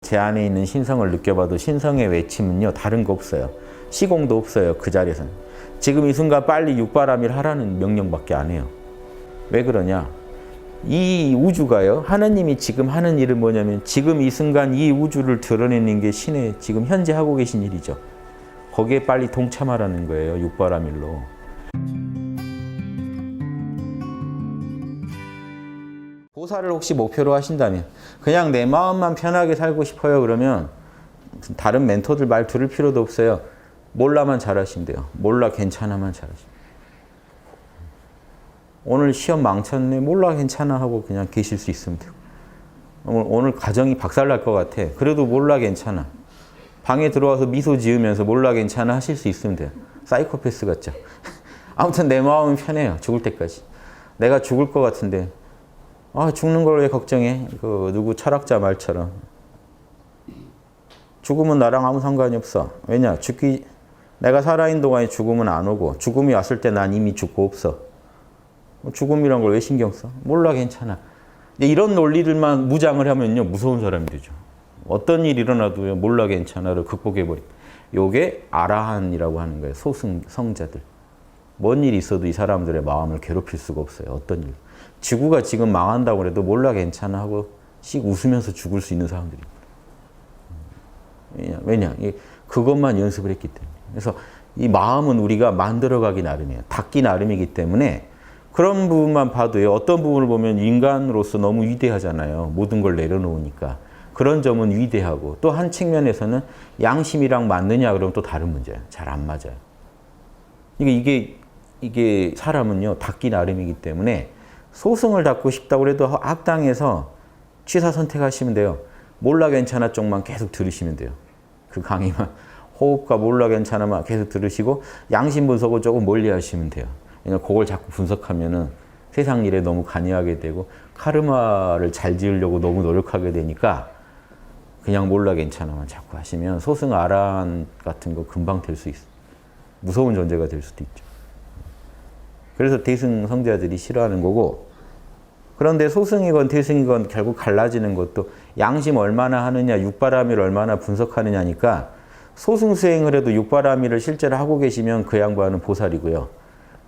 제 안에 있는 신성을 느껴봐도 신성의 외침은요 다른 거 없어요. 시공도 없어요. 그 자리에서는. 지금 이 순간 빨리 육바라밀 하라는 명령밖에 안 해요. 왜 그러냐? 이 우주가요. 하느님이 지금 하는 일은 뭐냐면 지금 이 순간 이 우주를 드러내는 게 신의 지금 현재 하고 계신 일이죠. 거기에 빨리 동참하라는 거예요. 육바라밀로. 보살을 혹시 목표로 하신다면 그냥 내 마음만 편하게 살고 싶어요. 그러면 다른 멘토들 말 들을 필요도 없어요. 몰라만 잘하시면 돼요. 몰라 괜찮아만 잘하시면 돼요. 오늘 시험 망쳤네. 몰라 괜찮아 하고 그냥 계실 수 있으면 돼요. 오늘 가정이 박살날 것 같아. 그래도 몰라 괜찮아. 방에 들어와서 미소 지으면서 몰라 괜찮아 하실 수 있으면 돼요. 사이코패스 같죠. 아무튼 내 마음은 편해요. 죽을 때까지. 내가 죽을 것 같은데 죽는 걸 왜 걱정해? 그 누구 철학자 말처럼. 죽음은 나랑 아무 상관이 없어. 왜냐? 내가 살아있는 동안에 죽음은 안 오고 죽음이 왔을 때 난 이미 죽고 없어. 죽음이란 걸 왜 신경 써? 몰라 괜찮아. 이런 논리들만 무장을 하면요 무서운 사람이 되죠. 어떤 일이 일어나도 몰라 괜찮아를 극복해버려. 요게 아라한이라고 하는 거예요. 소승 성자들. 뭔 일이 있어도 이 사람들의 마음을 괴롭힐 수가 없어요. 어떤 일. 지구가 지금 망한다고 해도 몰라 괜찮아 하고 씩 웃으면서 죽을 수 있는 사람들입니다. 왜냐? 그것만 연습을 했기 때문에. 그래서 이 마음은 우리가 만들어가기 나름이에요. 닦기 나름이기 때문에 그런 부분만 봐도요. 어떤 부분을 보면 인간으로서 너무 위대하잖아요. 모든 걸 내려놓으니까. 그런 점은 위대하고 또 한 측면에서는 양심이랑 맞느냐 그러면 또 다른 문제예요. 잘 안 맞아요. 이게 사람은요. 닦기 나름이기 때문에 소승을 닦고 싶다고 해도 악당에서 취사 선택하시면 돼요. 몰라 괜찮아 쪽만 계속 들으시면 돼요. 그 강의만 호흡과 몰라 괜찮아만 계속 들으시고 양심 분석을 조금 멀리 하시면 돼요. 그러니까 그걸 자꾸 분석하면은 세상 일에 너무 관여하게 되고 카르마를 잘 지으려고 너무 노력하게 되니까 그냥 몰라 괜찮아만 자꾸 하시면 소승 아라한 같은 거 금방 될 수 있어요. 무서운 존재가 될 수도 있죠. 그래서 대승 성자들이 싫어하는 거고 그런데 소승이건 대승이건 결국 갈라지는 것도 양심 얼마나 하느냐 육바라밀 얼마나 분석하느냐니까 소승 수행을 해도 육바라밀을 실제로 하고 계시면 그 양반은 보살이고요.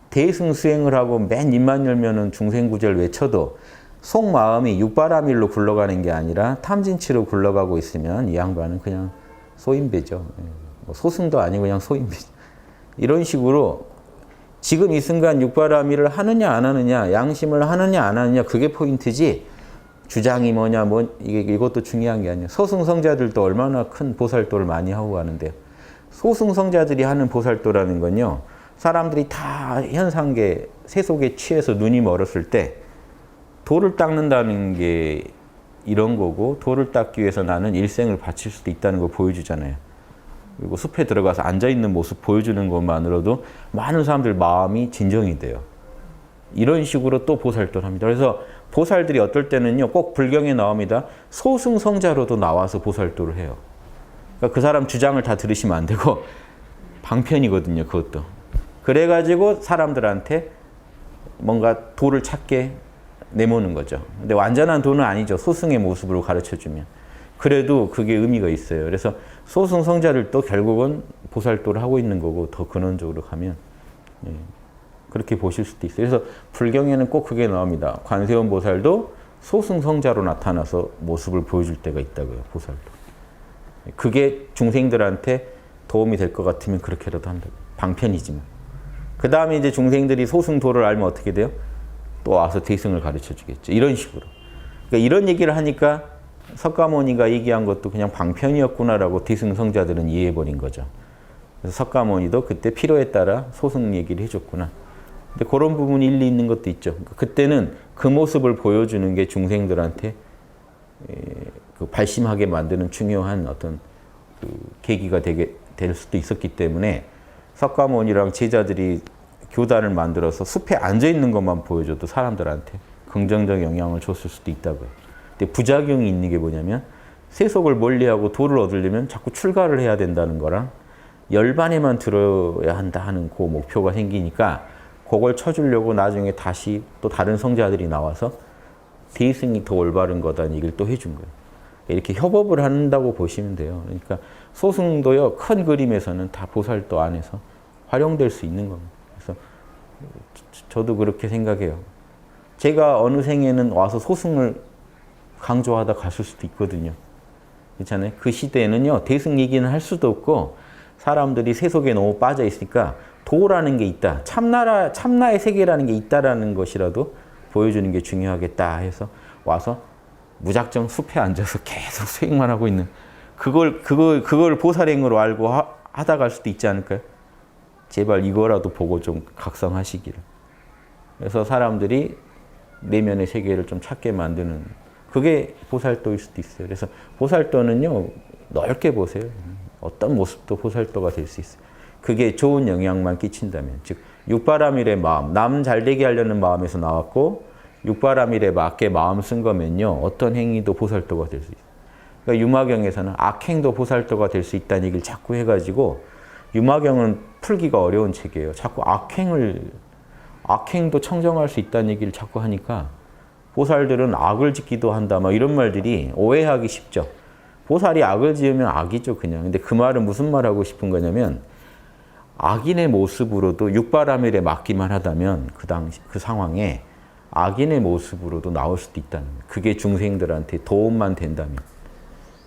대승 수행을 하고 맨 입만 열면은 중생구절 외쳐도 속마음이 육바라밀로 굴러가는 게 아니라 탐진치로 굴러가고 있으면 이 양반은 그냥 소인배죠. 소승도 아니고 그냥 소인배죠. 이런 식으로 지금 이 순간 육바라밀을 하느냐 안 하느냐 양심을 하느냐 안 하느냐 그게 포인트지 주장이 뭐냐 이것도 중요한 게 아니에요. 소승성자들도 얼마나 큰 보살도를 많이 하고 가는데요. 소승성자들이 하는 보살도라는 건요. 사람들이 다 현상계 세속에 취해서 눈이 멀었을 때 도를 닦는다는 게 이런 거고 도를 닦기 위해서 나는 일생을 바칠 수도 있다는 걸 보여주잖아요. 그리고 숲에 들어가서 앉아있는 모습 보여주는 것만으로도 많은 사람들 마음이 진정이 돼요. 이런 식으로 또 보살도를 합니다. 그래서 보살들이 어떨 때는요. 꼭 불경에 나옵니다. 소승성자로도 나와서 보살도를 해요. 그러니까 그 사람 주장을 다 들으시면 안 되고 방편이거든요. 그것도. 그래가지고 사람들한테 뭔가 도를 찾게 내모는 거죠. 근데 완전한 도는 아니죠. 소승의 모습으로 가르쳐주면. 그래도 그게 의미가 있어요. 그래서 소승성자들도 결국은 보살도를 하고 있는 거고 더 근원적으로 가면 그렇게 보실 수도 있어요. 그래서 불경에는 꼭 그게 나옵니다. 관세음 보살도 소승성자로 나타나서 모습을 보여줄 때가 있다고요. 보살도. 그게 중생들한테 도움이 될 것 같으면 그렇게라도 한다고. 방편이지만. 그 다음에 이제 중생들이 소승도를 알면 어떻게 돼요? 또 와서 대승을 가르쳐 주겠죠. 이런 식으로. 그러니까 이런 얘기를 하니까 석가모니가 얘기한 것도 그냥 방편이었구나라고 대승성자들은 이해해버린 거죠. 그래서 석가모니도 그때 필요에 따라 소승 얘기를 해줬구나. 근데 그런 부분이 일리 있는 것도 있죠. 그때는 그 모습을 보여주는 게 중생들한테 그 발심하게 만드는 중요한 어떤 그 계기가 될 수도 있었기 때문에 석가모니랑 제자들이 교단을 만들어서 숲에 앉아있는 것만 보여줘도 사람들한테 긍정적 영향을 줬을 수도 있다고요. 근데 부작용이 있는 게 뭐냐면 세속을 멀리하고 도를 얻으려면 자꾸 출가를 해야 된다는 거랑 열반에만 들어야 한다 하는 그 목표가 생기니까 그걸 쳐주려고 나중에 다시 또 다른 성자들이 나와서 대승이 더 올바른 거다는 얘기를 또 해준 거예요. 이렇게 협업을 한다고 보시면 돼요. 그러니까 소승도요, 큰 그림에서는 다 보살도 안에서 활용될 수 있는 겁니다. 그래서 저도 그렇게 생각해요. 제가 어느 생에는 와서 소승을 강조하다 갔을 수도 있거든요. 그렇잖아요. 그 시대에는요, 대승 얘기는 할 수도 없고 사람들이 세속에 너무 빠져 있으니까 도라는 게 있다. 참나의 세계라는 게 있다라는 것이라도 보여주는 게 중요하겠다 해서 와서 무작정 숲에 앉아서 계속 수행만 하고 있는 그걸 보살행으로 알고 하다 갈 수도 있지 않을까요? 제발 이거라도 보고 좀 각성하시기를. 그래서 사람들이 내면의 세계를 좀 찾게 만드는 그게 보살도일 수도 있어요. 그래서 보살도는요, 넓게 보세요. 어떤 모습도 보살도가 될 수 있어요. 그게 좋은 영향만 끼친다면. 즉, 육바라밀의 마음, 남 잘되게 하려는 마음에서 나왔고, 육바라밀에 맞게 마음 쓴 거면요, 어떤 행위도 보살도가 될 수 있어요. 그러니까 유마경에서는 악행도 보살도가 될 수 있다는 얘기를 자꾸 해가지고, 유마경은 풀기가 어려운 책이에요. 자꾸 악행도 청정할 수 있다는 얘기를 자꾸 하니까, 보살들은 악을 짓기도 한다, 막 이런 말들이 오해하기 쉽죠. 보살이 악을 지으면 악이죠, 그냥. 근데 그 말은 무슨 말 하고 싶은 거냐면, 악인의 모습으로도 육바라밀에 맞기만 하다면, 그 상황에 악인의 모습으로도 나올 수도 있다는 거예요. 그게 중생들한테 도움만 된다면.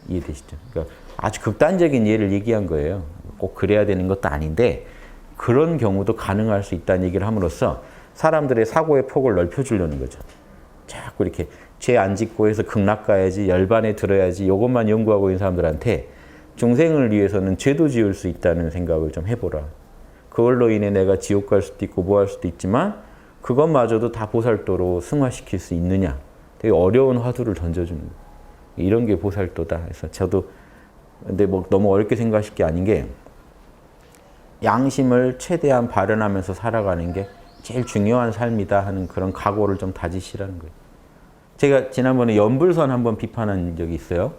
이해되시죠? 그러니까 아주 극단적인 예를 얘기한 거예요. 꼭 그래야 되는 것도 아닌데, 그런 경우도 가능할 수 있다는 얘기를 함으로써 사람들의 사고의 폭을 넓혀주려는 거죠. 자꾸 이렇게 죄 안 짓고 해서 극락 가야지, 열반에 들어야지, 이것만 연구하고 있는 사람들한테 중생을 위해서는 죄도 지을 수 있다는 생각을 좀 해보라. 그걸로 인해 내가 지옥 갈 수도 있고 뭐 할 수도 있지만 그것마저도 다 보살도로 승화시킬 수 있느냐. 되게 어려운 화두를 던져주는 거예요. 이런 게 보살도다. 그래서 저도 근데 뭐 너무 어렵게 생각하실 게 아닌 게 양심을 최대한 발현하면서 살아가는 게 제일 중요한 삶이다 하는 그런 각오를 좀 다지시라는 거예요. 제가 지난번에 연불선 한번 비판한 적이 있어요.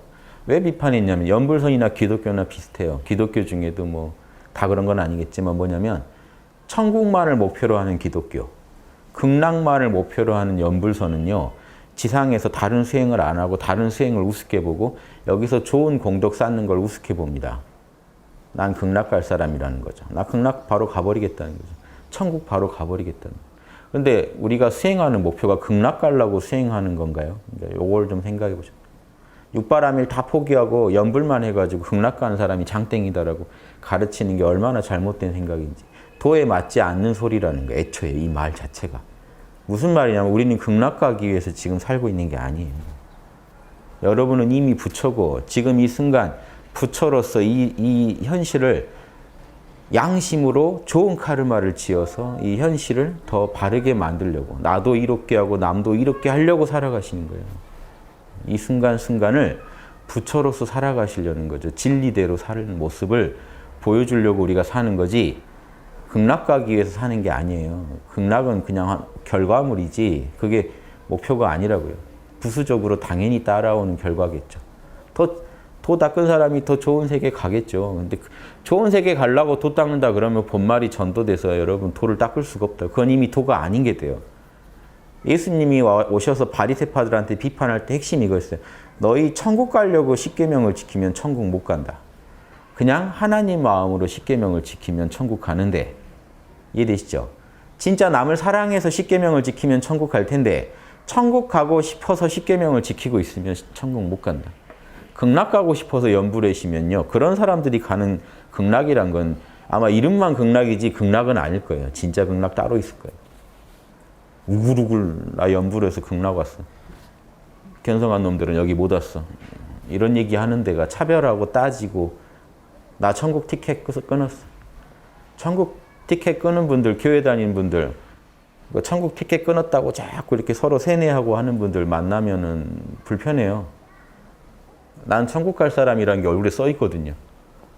왜 비판했냐면 연불선이나 기독교나 비슷해요. 기독교 중에도 뭐 다 그런 건 아니겠지만 뭐냐면 천국만을 목표로 하는 기독교, 극락만을 목표로 하는 연불선은요. 지상에서 다른 수행을 안 하고 다른 수행을 우습게 보고 여기서 좋은 공덕 쌓는 걸 우습게 봅니다. 난 극락 갈 사람이라는 거죠. 나 극락 바로 가버리겠다는 거죠. 천국 바로 가버리겠다는 거죠. 근데 우리가 수행하는 목표가 극락 가려고 수행하는 건가요? 그러니까 요걸 좀 생각해 보죠. 육바라밀 다 포기하고 연불만 해가지고 극락 가는 사람이 장땡이다라고 가르치는 게 얼마나 잘못된 생각인지. 도에 맞지 않는 소리라는 거예요. 애초에 이 말 자체가. 무슨 말이냐면 우리는 극락 가기 위해서 지금 살고 있는 게 아니에요. 여러분은 이미 부처고 지금 이 순간 부처로서 이 현실을 양심으로 좋은 카르마를 지어서 이 현실을 더 바르게 만들려고 나도 이롭게 하고 남도 이롭게 하려고 살아가시는 거예요. 이 순간순간을 부처로서 살아가시려는 거죠. 진리대로 사는 모습을 보여주려고 우리가 사는 거지 극락 가기 위해서 사는 게 아니에요. 극락은 그냥 결과물이지 그게 목표가 아니라고요. 부수적으로 당연히 따라오는 결과겠죠. 도 닦은 사람이 더 좋은 세계 가겠죠. 근데 좋은 세계 가려고 도 닦는다 그러면 본말이 전도돼서 여러분 도를 닦을 수가 없다. 그건 이미 도가 아닌 게 돼요. 예수님이 오셔서 바리새파들한테 비판할 때 핵심이 이거였어요. 너희 천국 가려고 십계명을 지키면 천국 못 간다. 그냥 하나님 마음으로 십계명을 지키면 천국 가는데 이해되시죠? 진짜 남을 사랑해서 십계명을 지키면 천국 갈 텐데 천국 가고 싶어서 십계명을 지키고 있으면 천국 못 간다. 극락 가고 싶어서 연불하시면요. 그런 사람들이 가는 극락이란 건 아마 이름만 극락이지 극락은 아닐 거예요. 진짜 극락 따로 있을 거예요. 우글우글 나 연불해서 극락 왔어. 견성한 놈들은 여기 못 왔어. 이런 얘기 하는 데가 차별하고 따지고 나 천국 티켓 끊었어. 천국 티켓 끊은 분들, 교회 다니는 분들 천국 티켓 끊었다고 자꾸 이렇게 서로 세뇌하고 하는 분들 만나면은 불편해요. 난 천국 갈 사람이라는 게 얼굴에 써 있거든요.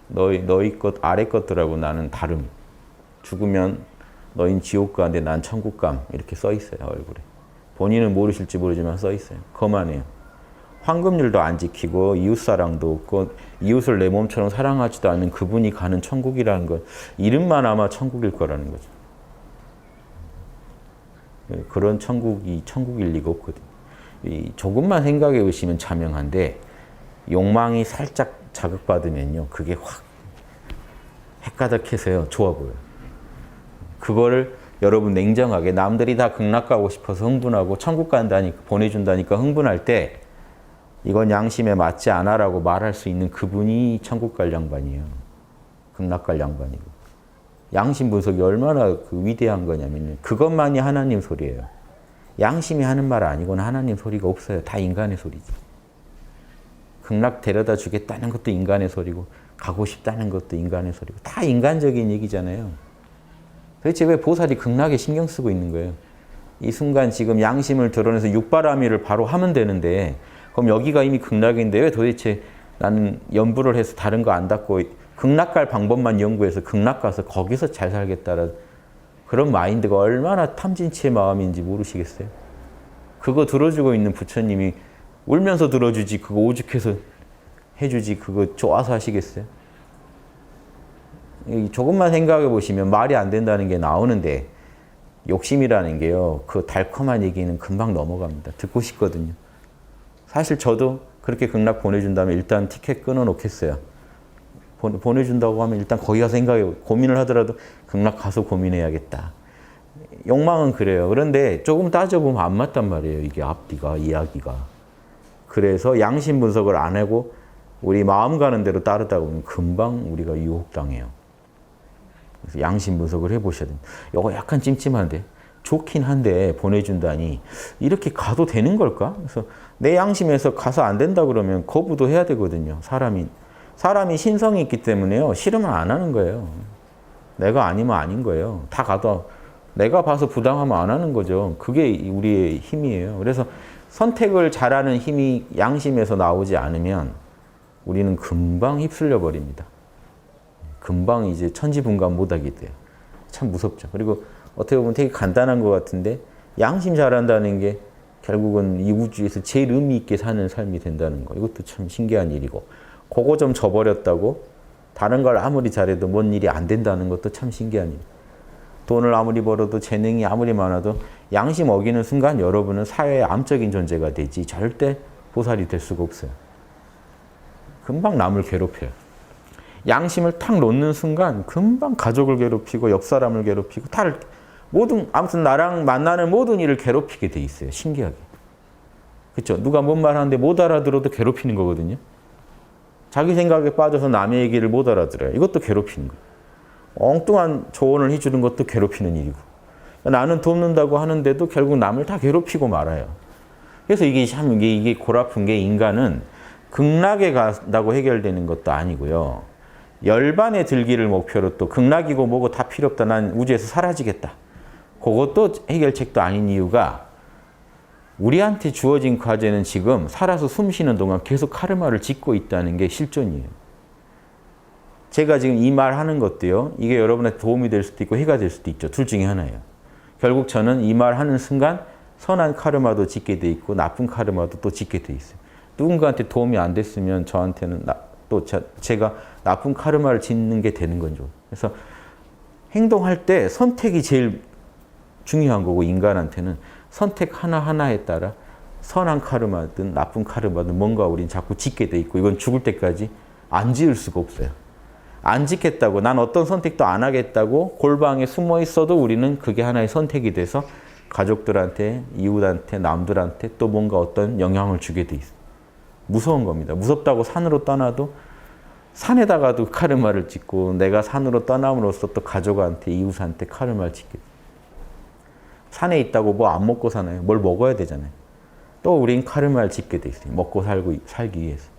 너희 것 아래 것들하고 나는 다름. 죽으면 너흰 지옥 가는데 난 천국 감 이렇게 써 있어요. 얼굴에. 본인은 모르실지 모르지만 써 있어요. 거만해요. 황금률도 안 지키고 이웃사랑도 없고 이웃을 내 몸처럼 사랑하지도 않는 그분이 가는 천국이라는 건 이름만 아마 천국일 거라는 거죠. 그런 천국이 천국일 리가 없거든요. 조금만 생각해 보시면 자명한데 욕망이 살짝 자극받으면요. 그게 확 헷가닥해서요. 좋아 보여요. 그거를 여러분 냉정하게 남들이 다 극락 가고 싶어서 흥분하고 천국 간다니까 보내준다니까 흥분할 때 이건 양심에 맞지 않아라고 말할 수 있는 그분이 천국 갈 양반이에요. 극락 갈 양반이고. 양심 분석이 얼마나 그 위대한 거냐면 그것만이 하나님 소리예요. 양심이 하는 말 아니고는 하나님 소리가 없어요. 다 인간의 소리지. 극락 데려다 주겠다는 것도 인간의 소리고 가고 싶다는 것도 인간의 소리고 다 인간적인 얘기잖아요. 도대체 왜 보살이 극락에 신경 쓰고 있는 거예요? 이 순간 지금 양심을 드러내서 육바라밀을 바로 하면 되는데 그럼 여기가 이미 극락인데 왜 도대체 나는 연부를 해서 다른 거 안 닦고 극락 갈 방법만 연구해서 극락 가서 거기서 잘 살겠다는 그런 마인드가 얼마나 탐진치의 마음인지 모르시겠어요? 그거 들어주고 있는 부처님이 울면서 들어주지 그거 오죽해서 해주지 그거 좋아서 하시겠어요? 조금만 생각해 보시면 말이 안 된다는 게 나오는데 욕심이라는 게요. 그 달콤한 얘기는 금방 넘어갑니다. 듣고 싶거든요. 사실 저도 그렇게 극락 보내준다면 일단 티켓 끊어 놓겠어요. 보내준다고 하면 일단 거기 가서 생각해 고민을 하더라도 극락 가서 고민해야겠다. 욕망은 그래요. 그런데 조금 따져보면 안 맞단 말이에요. 이게 앞뒤가 이야기가. 그래서 양심 분석을 안 하고 우리 마음 가는 대로 따르다 보면 금방 우리가 유혹당해요. 그래서 양심 분석을 해보셔야 됩니다. 이거 약간 찜찜한데 좋긴 한데 보내준다니 이렇게 가도 되는 걸까? 그래서 내 양심에서 가서 안 된다 그러면 거부도 해야 되거든요. 사람이 신성이 있기 때문에요. 싫으면 안 하는 거예요. 내가 아니면 아닌 거예요. 다 가도 내가 봐서 부당하면 안 하는 거죠. 그게 우리의 힘이에요. 그래서 선택을 잘하는 힘이 양심에서 나오지 않으면 우리는 금방 휩쓸려 버립니다. 금방 이제 천지분간 못하게 돼요. 참 무섭죠. 그리고 어떻게 보면 되게 간단한 것 같은데 양심 잘한다는 게 결국은 이 우주에서 제일 의미 있게 사는 삶이 된다는 거. 이것도 참 신기한 일이고 그거 좀 저버렸다고 다른 걸 아무리 잘해도 뭔 일이 안 된다는 것도 참 신기한 일. 돈을 아무리 벌어도 재능이 아무리 많아도 양심 어기는 순간 여러분은 사회의 암적인 존재가 되지 절대 보살이 될 수가 없어요. 금방 남을 괴롭혀요. 양심을 탁 놓는 순간 금방 가족을 괴롭히고 옆 사람을 괴롭히고 아무튼 나랑 만나는 모든 일을 괴롭히게 돼 있어요. 신기하게. 그렇죠? 누가 뭔 말하는데 못 알아들어도 괴롭히는 거거든요. 자기 생각에 빠져서 남의 얘기를 못 알아들어요. 이것도 괴롭히는 거예요. 엉뚱한 조언을 해주는 것도 괴롭히는 일이고 나는 돕는다고 하는데도 결국 남을 다 괴롭히고 말아요. 그래서 이게 골아픈 게 인간은 극락에 간다고 해결되는 것도 아니고요. 열반에 들기를 목표로 또 극락이고 뭐고 다 필요 없다. 난 우주에서 사라지겠다. 그것도 해결책도 아닌 이유가 우리한테 주어진 과제는 지금 살아서 숨 쉬는 동안 계속 카르마를 짓고 있다는 게 실존이에요. 제가 지금 이 말 하는 것도요. 이게 여러분한테 도움이 될 수도 있고 해가 될 수도 있죠. 둘 중에 하나예요. 결국 저는 이 말 하는 순간 선한 카르마도 짓게 돼 있고 나쁜 카르마도 또 짓게 돼 있어요. 누군가한테 도움이 안 됐으면 저한테는 또 제가 나쁜 카르마를 짓는 게 되는 거죠. 그래서 행동할 때 선택이 제일 중요한 거고 인간한테는 선택 하나하나에 따라 선한 카르마든 나쁜 카르마든 뭔가 우린 자꾸 짓게 돼 있고 이건 죽을 때까지 안 지을 수가 없어요. 안 짓겠다고 난 어떤 선택도 안 하겠다고 골방에 숨어 있어도 우리는 그게 하나의 선택이 돼서 가족들한테 이웃한테 남들한테 또 뭔가 어떤 영향을 주게 돼 있어요. 무서운 겁니다. 무섭다고 산으로 떠나도 산에다가도 카르마를 짓고 내가 산으로 떠남으로써 또 가족한테 이웃한테 카르마를 짓게 돼요. 산에 있다고 뭐 안 먹고 사나요? 뭘 먹어야 되잖아요. 또 우린 카르마를 짓게 돼 있어요. 먹고 살기 위해서.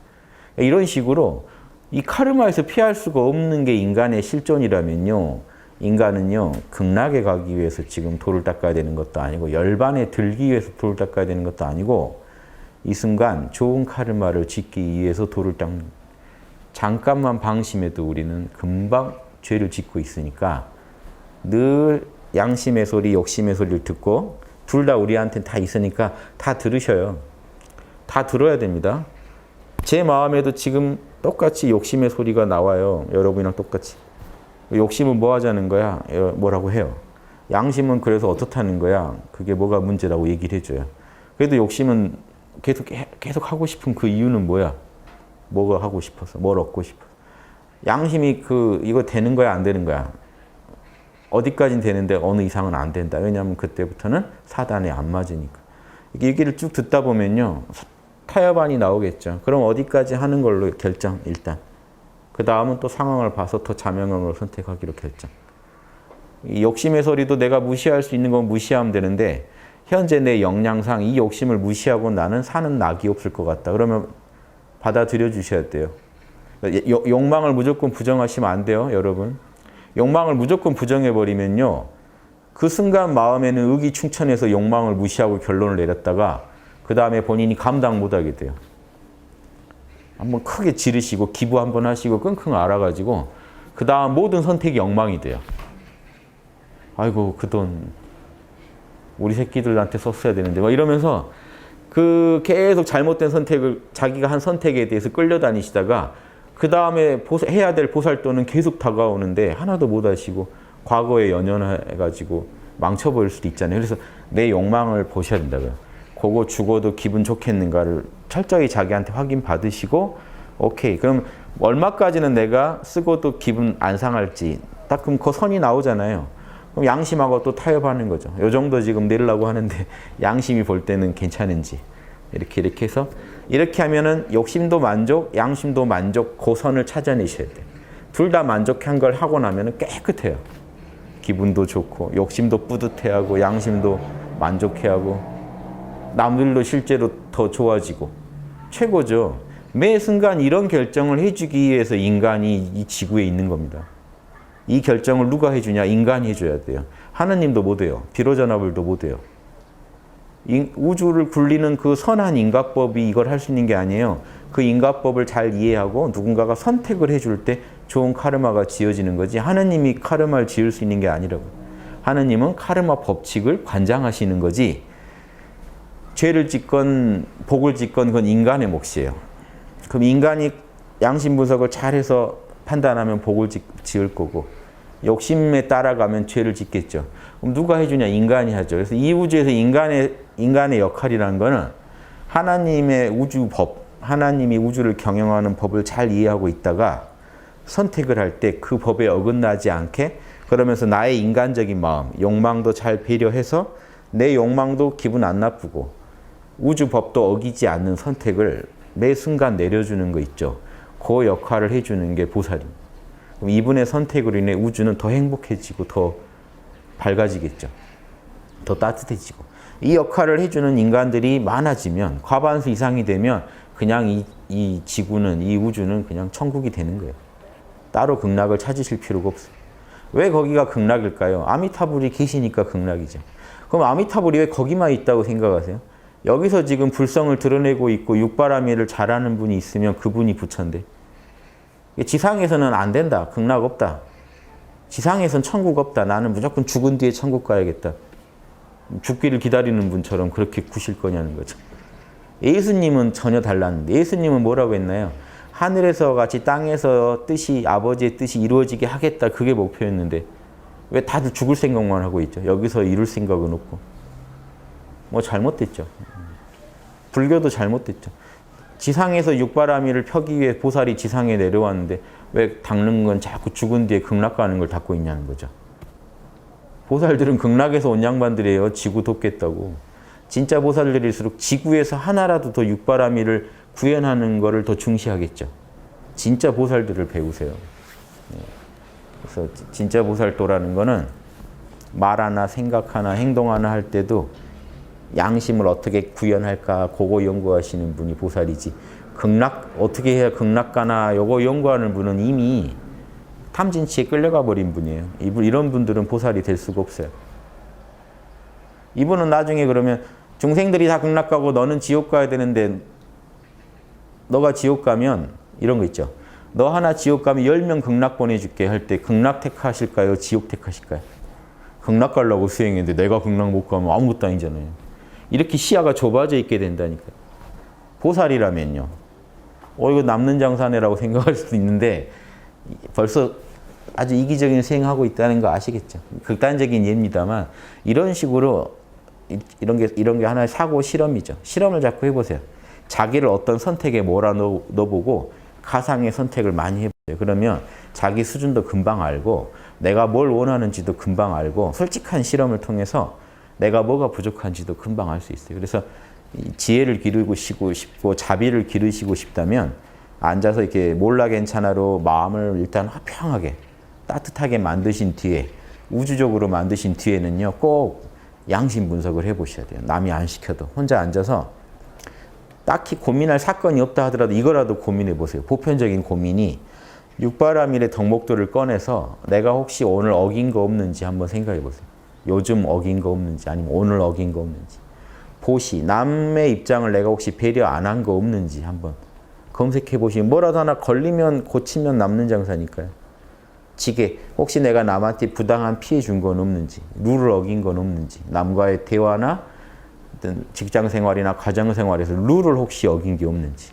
이런 식으로 이 카르마에서 피할 수가 없는 게 인간의 실존이라면요. 인간은요. 극락에 가기 위해서 지금 돌을 닦아야 되는 것도 아니고 열반에 들기 위해서 돌을 닦아야 되는 것도 아니고 이 순간 좋은 카르마를 짓기 위해서 돌을 닦는 잠깐만 방심해도 우리는 금방 죄를 짓고 있으니까 늘 양심의 소리, 욕심의 소리를 듣고 둘 다 우리한테는 다 있으니까 다 들으셔요. 다 들어야 됩니다. 제 마음에도 지금 똑같이 욕심의 소리가 나와요. 여러분이랑 똑같이. 욕심은 뭐 하자는 거야? 뭐라고 해요? 양심은 그래서 어떻다는 거야? 그게 뭐가 문제라고 얘기를 해줘요. 그래도 욕심은 계속 하고 싶은 그 이유는 뭐야? 뭐가 하고 싶어서, 뭘 얻고 싶어서. 양심이 이거 되는 거야, 안 되는 거야? 어디까지는 되는데 어느 이상은 안 된다. 왜냐하면 그때부터는 사단에 안 맞으니까. 이 얘기를 쭉 듣다 보면요. 타협안이 나오겠죠. 그럼 어디까지 하는 걸로 결정, 일단. 그 다음은 또 상황을 봐서 더 자명한 선택하기로 결정. 이 욕심의 소리도 내가 무시할 수 있는 건 무시하면 되는데 현재 내 역량상 이 욕심을 무시하고 나는 사는 낙이 없을 것 같다. 그러면 받아들여 주셔야 돼요. 욕망을 무조건 부정하시면 안 돼요, 여러분. 욕망을 무조건 부정해버리면요. 그 순간 마음에는 의기충천해서 욕망을 무시하고 결론을 내렸다가 그 다음에 본인이 감당 못하게 돼요. 한번 크게 지르시고 기부 한번 하시고 끙끙 앓아가지고 그 다음 모든 선택이 욕망이 돼요. 아이고 그 돈 우리 새끼들한테 썼어야 되는데 막 이러면서 계속 잘못된 선택을 자기가 한 선택에 대해서 끌려다니시다가 그 다음에 해야 될 보살돈은 계속 다가오는데 하나도 못 하시고 과거에 연연해가지고 망쳐버릴 수도 있잖아요. 그래서 내 욕망을 보셔야 된다고요. 그거 죽어도 기분 좋겠는가를 철저히 자기한테 확인 받으시고 오케이 그럼 얼마까지는 내가 쓰고도 기분 안 상할지 딱 그럼 그 선이 나오잖아요. 그럼 양심하고 또 타협하는 거죠. 요 정도 지금 내려고 하는데 양심이 볼 때는 괜찮은지 이렇게 해서 이렇게 하면은 욕심도 만족, 양심도 만족 그 선을 찾아내셔야 돼요. 둘 다 만족한 걸 하고 나면은 깨끗해요. 기분도 좋고 욕심도 뿌듯해하고 양심도 만족해하고 남들도 실제로 더 좋아지고 최고죠. 매 순간 이런 결정을 해주기 위해서 인간이 이 지구에 있는 겁니다. 이 결정을 누가 해주냐? 인간이 해줘야 돼요. 하느님도 못해요. 비로자나불도 못해요. 우주를 굴리는 그 선한 인과법이 이걸 할 수 있는 게 아니에요. 그 인과법을 잘 이해하고 누군가가 선택을 해줄 때 좋은 카르마가 지어지는 거지 하느님이 카르마를 지을 수 있는 게 아니라고. 하느님은 카르마 법칙을 관장하시는 거지 죄를 짓건 복을 짓건 그건 인간의 몫이에요. 그럼 인간이 양심 분석을 잘해서 판단하면 복을 지을 거고 욕심에 따라가면 죄를 짓겠죠. 그럼 누가 해주냐? 인간이 하죠. 그래서 이 우주에서 인간의 역할이라는 거는 하나님의 우주 법, 하나님이 우주를 경영하는 법을 잘 이해하고 있다가 선택을 할 때 그 법에 어긋나지 않게 그러면서 나의 인간적인 마음, 욕망도 잘 배려해서 내 욕망도 기분 안 나쁘고 우주 법도 어기지 않는 선택을 매 순간 내려주는 거 있죠. 그 역할을 해주는 게 보살입니다. 그럼 이분의 선택으로 인해 우주는 더 행복해지고 더 밝아지겠죠. 더 따뜻해지고. 이 역할을 해주는 인간들이 많아지면 과반수 이상이 되면 그냥 이 지구는 이 우주는 그냥 천국이 되는 거예요. 따로 극락을 찾으실 필요가 없어요. 왜 거기가 극락일까요? 아미타불이 계시니까 극락이죠. 그럼 아미타불이 왜 거기만 있다고 생각하세요? 여기서 지금 불성을 드러내고 있고 육바라밀을 잘하는 분이 있으면 그분이 부처인데 지상에서는 안 된다. 극락 없다. 지상에선 천국 없다. 나는 무조건 죽은 뒤에 천국 가야겠다. 죽기를 기다리는 분처럼 그렇게 구실 거냐는 거죠. 예수님은 전혀 달랐는데 예수님은 뭐라고 했나요? 하늘에서 같이 땅에서 아버지의 뜻이 이루어지게 하겠다. 그게 목표였는데 왜 다들 죽을 생각만 하고 있죠? 여기서 이룰 생각은 없고. 뭐 잘못됐죠. 불교도 잘못됐죠. 지상에서 육바라밀을 펴기 위해 보살이 지상에 내려왔는데 왜 닦는 건 자꾸 죽은 뒤에 극락 가는 걸 닦고 있냐는 거죠. 보살들은 극락에서 온 양반들이에요. 지구 돕겠다고. 진짜 보살들일수록 지구에서 하나라도 더 육바라밀을 구현하는 거를 더 중시하겠죠. 진짜 보살들을 배우세요. 그래서 진짜 보살도라는 거는 말 하나 생각 하나 행동 하나 할 때도 양심을 어떻게 구현할까 그거 연구하시는 분이 보살이지 극락 어떻게 해야 극락 가나 요거 연구하는 분은 이미 탐진치에 끌려가 버린 분이에요. 이런 분들은 보살이 될 수가 없어요. 이분은 나중에 그러면 중생들이 다 극락 가고 너는 지옥 가야 되는데 너가 지옥 가면 이런 거 있죠. 너 하나 지옥 가면 10명 극락 보내줄게 할 때 극락 택하실까요? 지옥 택하실까요? 극락 가려고 수행했는데 내가 극락 못 가면 아무것도 아니잖아요. 이렇게 시야가 좁아져 있게 된다니까요. 보살이라면요. 이거 남는 장사네라고 생각할 수도 있는데 벌써 아주 이기적인 수행하고 있다는 거 아시겠죠? 극단적인 예입니다만 이런 식으로 이런 게 하나의 사고 실험이죠. 실험을 자꾸 해보세요. 자기를 어떤 선택에 몰아넣어보고 가상의 선택을 많이 해보세요. 그러면 자기 수준도 금방 알고 내가 뭘 원하는지도 금방 알고 솔직한 실험을 통해서 내가 뭐가 부족한지도 금방 알 수 있어요. 그래서 지혜를 기르시고 싶고 자비를 기르시고 싶다면 앉아서 이렇게 몰라 괜찮아로 마음을 일단 화평하게 따뜻하게 만드신 뒤에 우주적으로 만드신 뒤에는요 꼭 양심 분석을 해보셔야 돼요. 남이 안 시켜도 혼자 앉아서 딱히 고민할 사건이 없다 하더라도 이거라도 고민해 보세요. 보편적인 고민이 육바라밀의 덕목도를 꺼내서 내가 혹시 오늘 어긴 거 없는지 한번 생각해 보세요. 요즘 어긴 거 없는지 아니면 오늘 어긴 거 없는지. 보시, 남의 입장을 내가 혹시 배려 안 한 거 없는지 한번 검색해 보시면 뭐라도 하나 걸리면 고치면 남는 장사니까요. 지게 혹시 내가 남한테 부당한 피해 준 건 없는지, 룰을 어긴 건 없는지, 남과의 대화나 어떤 직장 생활이나 가정 생활에서 룰을 혹시 어긴 게 없는지.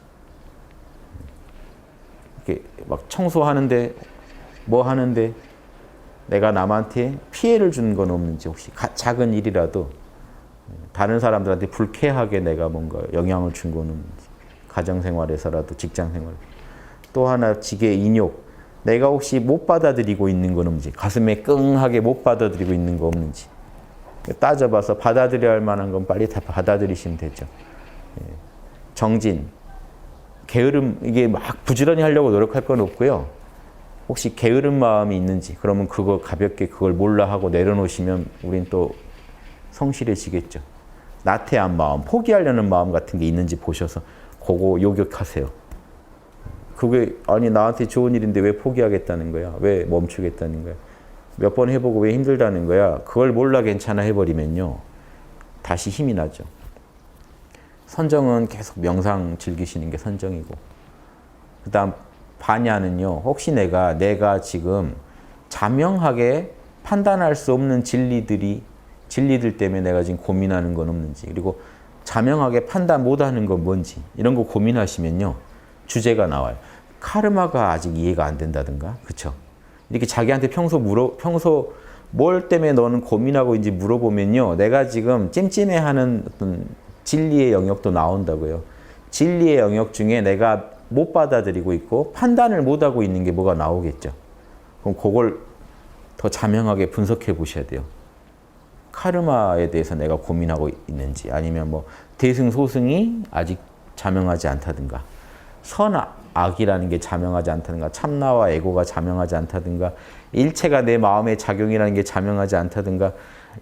이렇게 막 청소하는데 뭐 하는데 내가 남한테 피해를 준 건 없는지 혹시 작은 일이라도 다른 사람들한테 불쾌하게 내가 뭔가 영향을 준 건 없는지 가정 생활에서라도 직장 생활. 또 하나 지게 인욕. 내가 혹시 못 받아들이고 있는 건 없는지 가슴에 끙하게 못 받아들이고 있는 거 없는지 따져봐서 받아들여야 할 만한 건 빨리 다 받아들이시면 되죠. 정진, 게으름 이게 막 부지런히 하려고 노력할 건 없고요. 혹시 게으른 마음이 있는지 그러면 그거 가볍게 그걸 몰라 하고 내려놓으시면 우린 또 성실해지겠죠. 나태한 마음, 포기하려는 마음 같은 게 있는지 보셔서 그거 요격하세요. 그게 아니 나한테 좋은 일인데 왜 포기하겠다는 거야? 왜 멈추겠다는 거야? 몇 번 해보고 왜 힘들다는 거야? 그걸 몰라 괜찮아 해버리면요. 다시 힘이 나죠. 선정은 계속 명상 즐기시는 게 선정이고 그 다음 반야는요. 혹시 내가 지금 자명하게 판단할 수 없는 진리들 때문에 내가 지금 고민하는 건 없는지 그리고 자명하게 판단 못하는 건 뭔지 이런 거 고민하시면요. 주제가 나와요. 카르마가 아직 이해가 안 된다든가 그렇죠? 이렇게 자기한테 평소 뭘 때문에 너는 고민하고 있는지 물어보면요. 내가 지금 찜찜해하는 어떤 진리의 영역도 나온다고요. 진리의 영역 중에 내가 못 받아들이고 있고 판단을 못하고 있는 게 뭐가 나오겠죠. 그럼 그걸 더 자명하게 분석해 보셔야 돼요. 카르마에 대해서 내가 고민하고 있는지 아니면 뭐 대승소승이 아직 자명하지 않다든가 선악이라는 게 자명하지 않다든가 참나와 에고가 자명하지 않다든가 일체가 내 마음의 작용이라는 게 자명하지 않다든가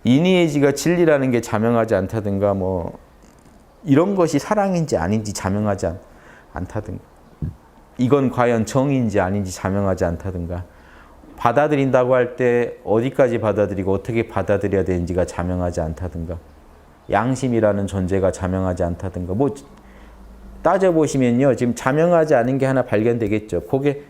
이니에지가 진리라는 게 자명하지 않다든가 뭐 이런 것이 사랑인지 아닌지 자명하지 않다든가 이건 과연 정인지 아닌지 자명하지 않다든가 받아들인다고 할 때 어디까지 받아들이고 어떻게 받아들여야 되는지가 자명하지 않다든가 양심이라는 존재가 자명하지 않다든가 뭐 따져보시면요. 지금 자명하지 않은 게 하나 발견되겠죠. 그게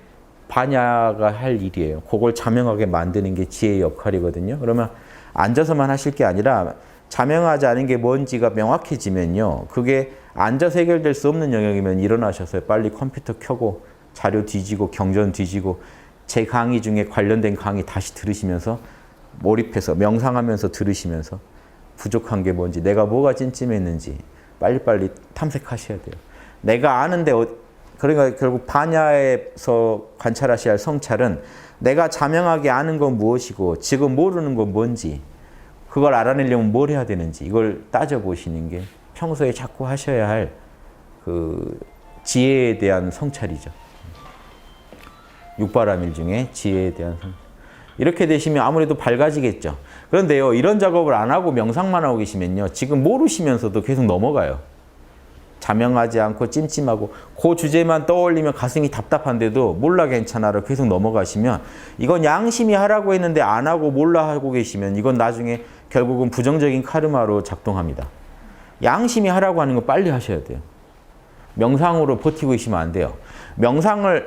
반야가 할 일이에요. 그걸 자명하게 만드는 게 지혜의 역할이거든요. 그러면 앉아서만 하실 게 아니라 자명하지 않은 게 뭔지가 명확해지면요. 그게 앉아서 해결될 수 없는 영역이면 일어나셔서 빨리 컴퓨터 켜고 자료 뒤지고 경전 뒤지고 제 강의 중에 관련된 강의 다시 들으시면서 몰입해서 명상하면서 들으시면서 부족한 게 뭔지 내가 뭐가 찜찜했는지 빨리빨리 탐색하셔야 돼요. 내가 아는데 그러니까 결국 반야에서 관찰하셔야 할 성찰은 내가 자명하게 아는 건 무엇이고 지금 모르는 건 뭔지 그걸 알아내려면 뭘 해야 되는지 이걸 따져보시는 게 평소에 자꾸 하셔야 할 그 지혜에 대한 성찰이죠. 육바라밀 중에 지혜에 대한 성찰. 이렇게 되시면 아무래도 밝아지겠죠. 그런데요. 이런 작업을 안 하고 명상만 하고 계시면요. 지금 모르시면서도 계속 넘어가요. 자명하지 않고 찜찜하고 그 주제만 떠올리면 가슴이 답답한데도 몰라 괜찮아로 계속 넘어가시면 이건 양심이 하라고 했는데 안 하고 몰라 하고 계시면 이건 나중에 결국은 부정적인 카르마로 작동합니다. 양심이 하라고 하는 거 빨리 하셔야 돼요. 명상으로 버티고 계시면 안 돼요.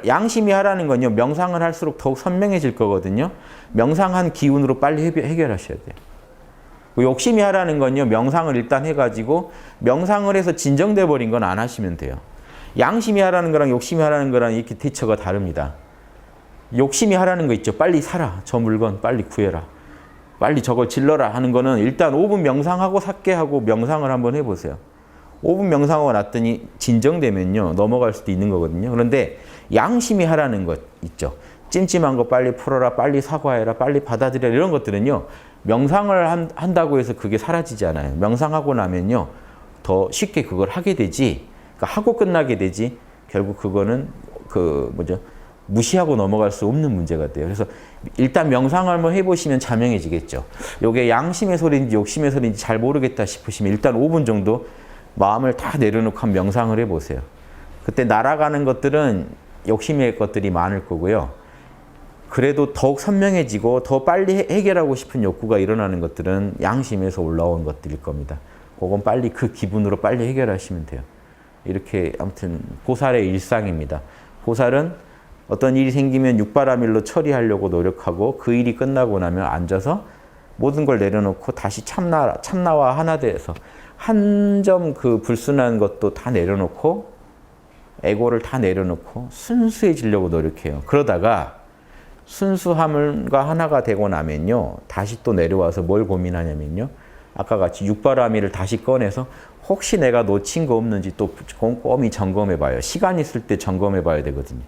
양심이 하라는 건요. 명상을 할수록 더욱 선명해질 거거든요. 명상한 기운으로 빨리 해결하셔야 돼요. 욕심이 하라는 건요. 명상을 일단 해가지고 명상을 해서 진정돼 버린 건 안 하시면 돼요. 양심이 하라는 거랑 욕심이 하라는 거랑 이렇게 대처가 다릅니다. 욕심이 하라는 거 있죠. 빨리 사라. 저 물건 빨리 구해라. 빨리 저걸 질러라 하는 거는 일단 5분 명상하고 삭개하고 명상을 한번 해보세요. 5분 명상하고 났더니 진정되면요. 넘어갈 수도 있는 거거든요. 그런데 양심이 하라는 것 있죠. 찜찜한 거 빨리 풀어라, 빨리 사과해라, 빨리 받아들여라 이런 것들은요. 명상을 한다고 해서 그게 사라지지 않아요. 명상하고 나면요. 더 쉽게 그걸 하게 되지. 그러니까 하고 끝나게 되지. 결국 그거는 무시하고 넘어갈 수 없는 문제가 돼요. 그래서 일단 명상을 한번 해보시면 자명해지겠죠. 이게 양심의 소리인지 욕심의 소리인지 잘 모르겠다 싶으시면 일단 5분 정도 마음을 다 내려놓고 한 명상을 해보세요. 그때 날아가는 것들은 욕심의 것들이 많을 거고요. 그래도 더욱 선명해지고 더 빨리 해결하고 싶은 욕구가 일어나는 것들은 양심에서 올라온 것들일 겁니다. 그건 빨리 그 기분으로 빨리 해결하시면 돼요. 이렇게 아무튼 보살의 일상입니다. 보살은 어떤 일이 생기면 육바라밀로 처리하려고 노력하고 그 일이 끝나고 나면 앉아서 모든 걸 내려놓고 다시 참나와 하나 돼서 한 점 그 불순한 것도 다 내려놓고 에고를 다 내려놓고 순수해지려고 노력해요. 그러다가 순수함과 하나가 되고 나면요. 다시 또 내려와서 뭘 고민하냐면요. 아까 같이 육바라밀을 다시 꺼내서 혹시 내가 놓친 거 없는지 또 꼼꼼히 점검해 봐요. 시간 있을 때 점검해 봐야 되거든요.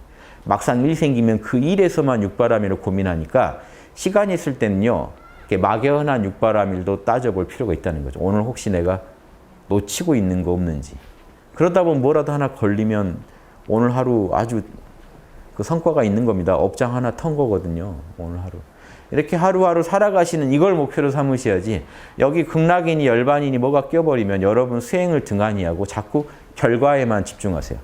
막상 일 생기면 그 일에서만 육바라밀을 고민하니까 시간이 있을 때는요. 막연한 육바라밀도 따져볼 필요가 있다는 거죠. 오늘 혹시 내가 놓치고 있는 거 없는지. 그러다 보면 뭐라도 하나 걸리면 오늘 하루 아주 그 성과가 있는 겁니다. 업장 하나 턴 거거든요. 오늘 하루. 이렇게 하루하루 살아가시는 이걸 목표로 삼으셔야지 여기 극락이니 열반이니 뭐가 껴버리면 여러분 수행을 등한히 하고 자꾸 결과에만 집중하세요.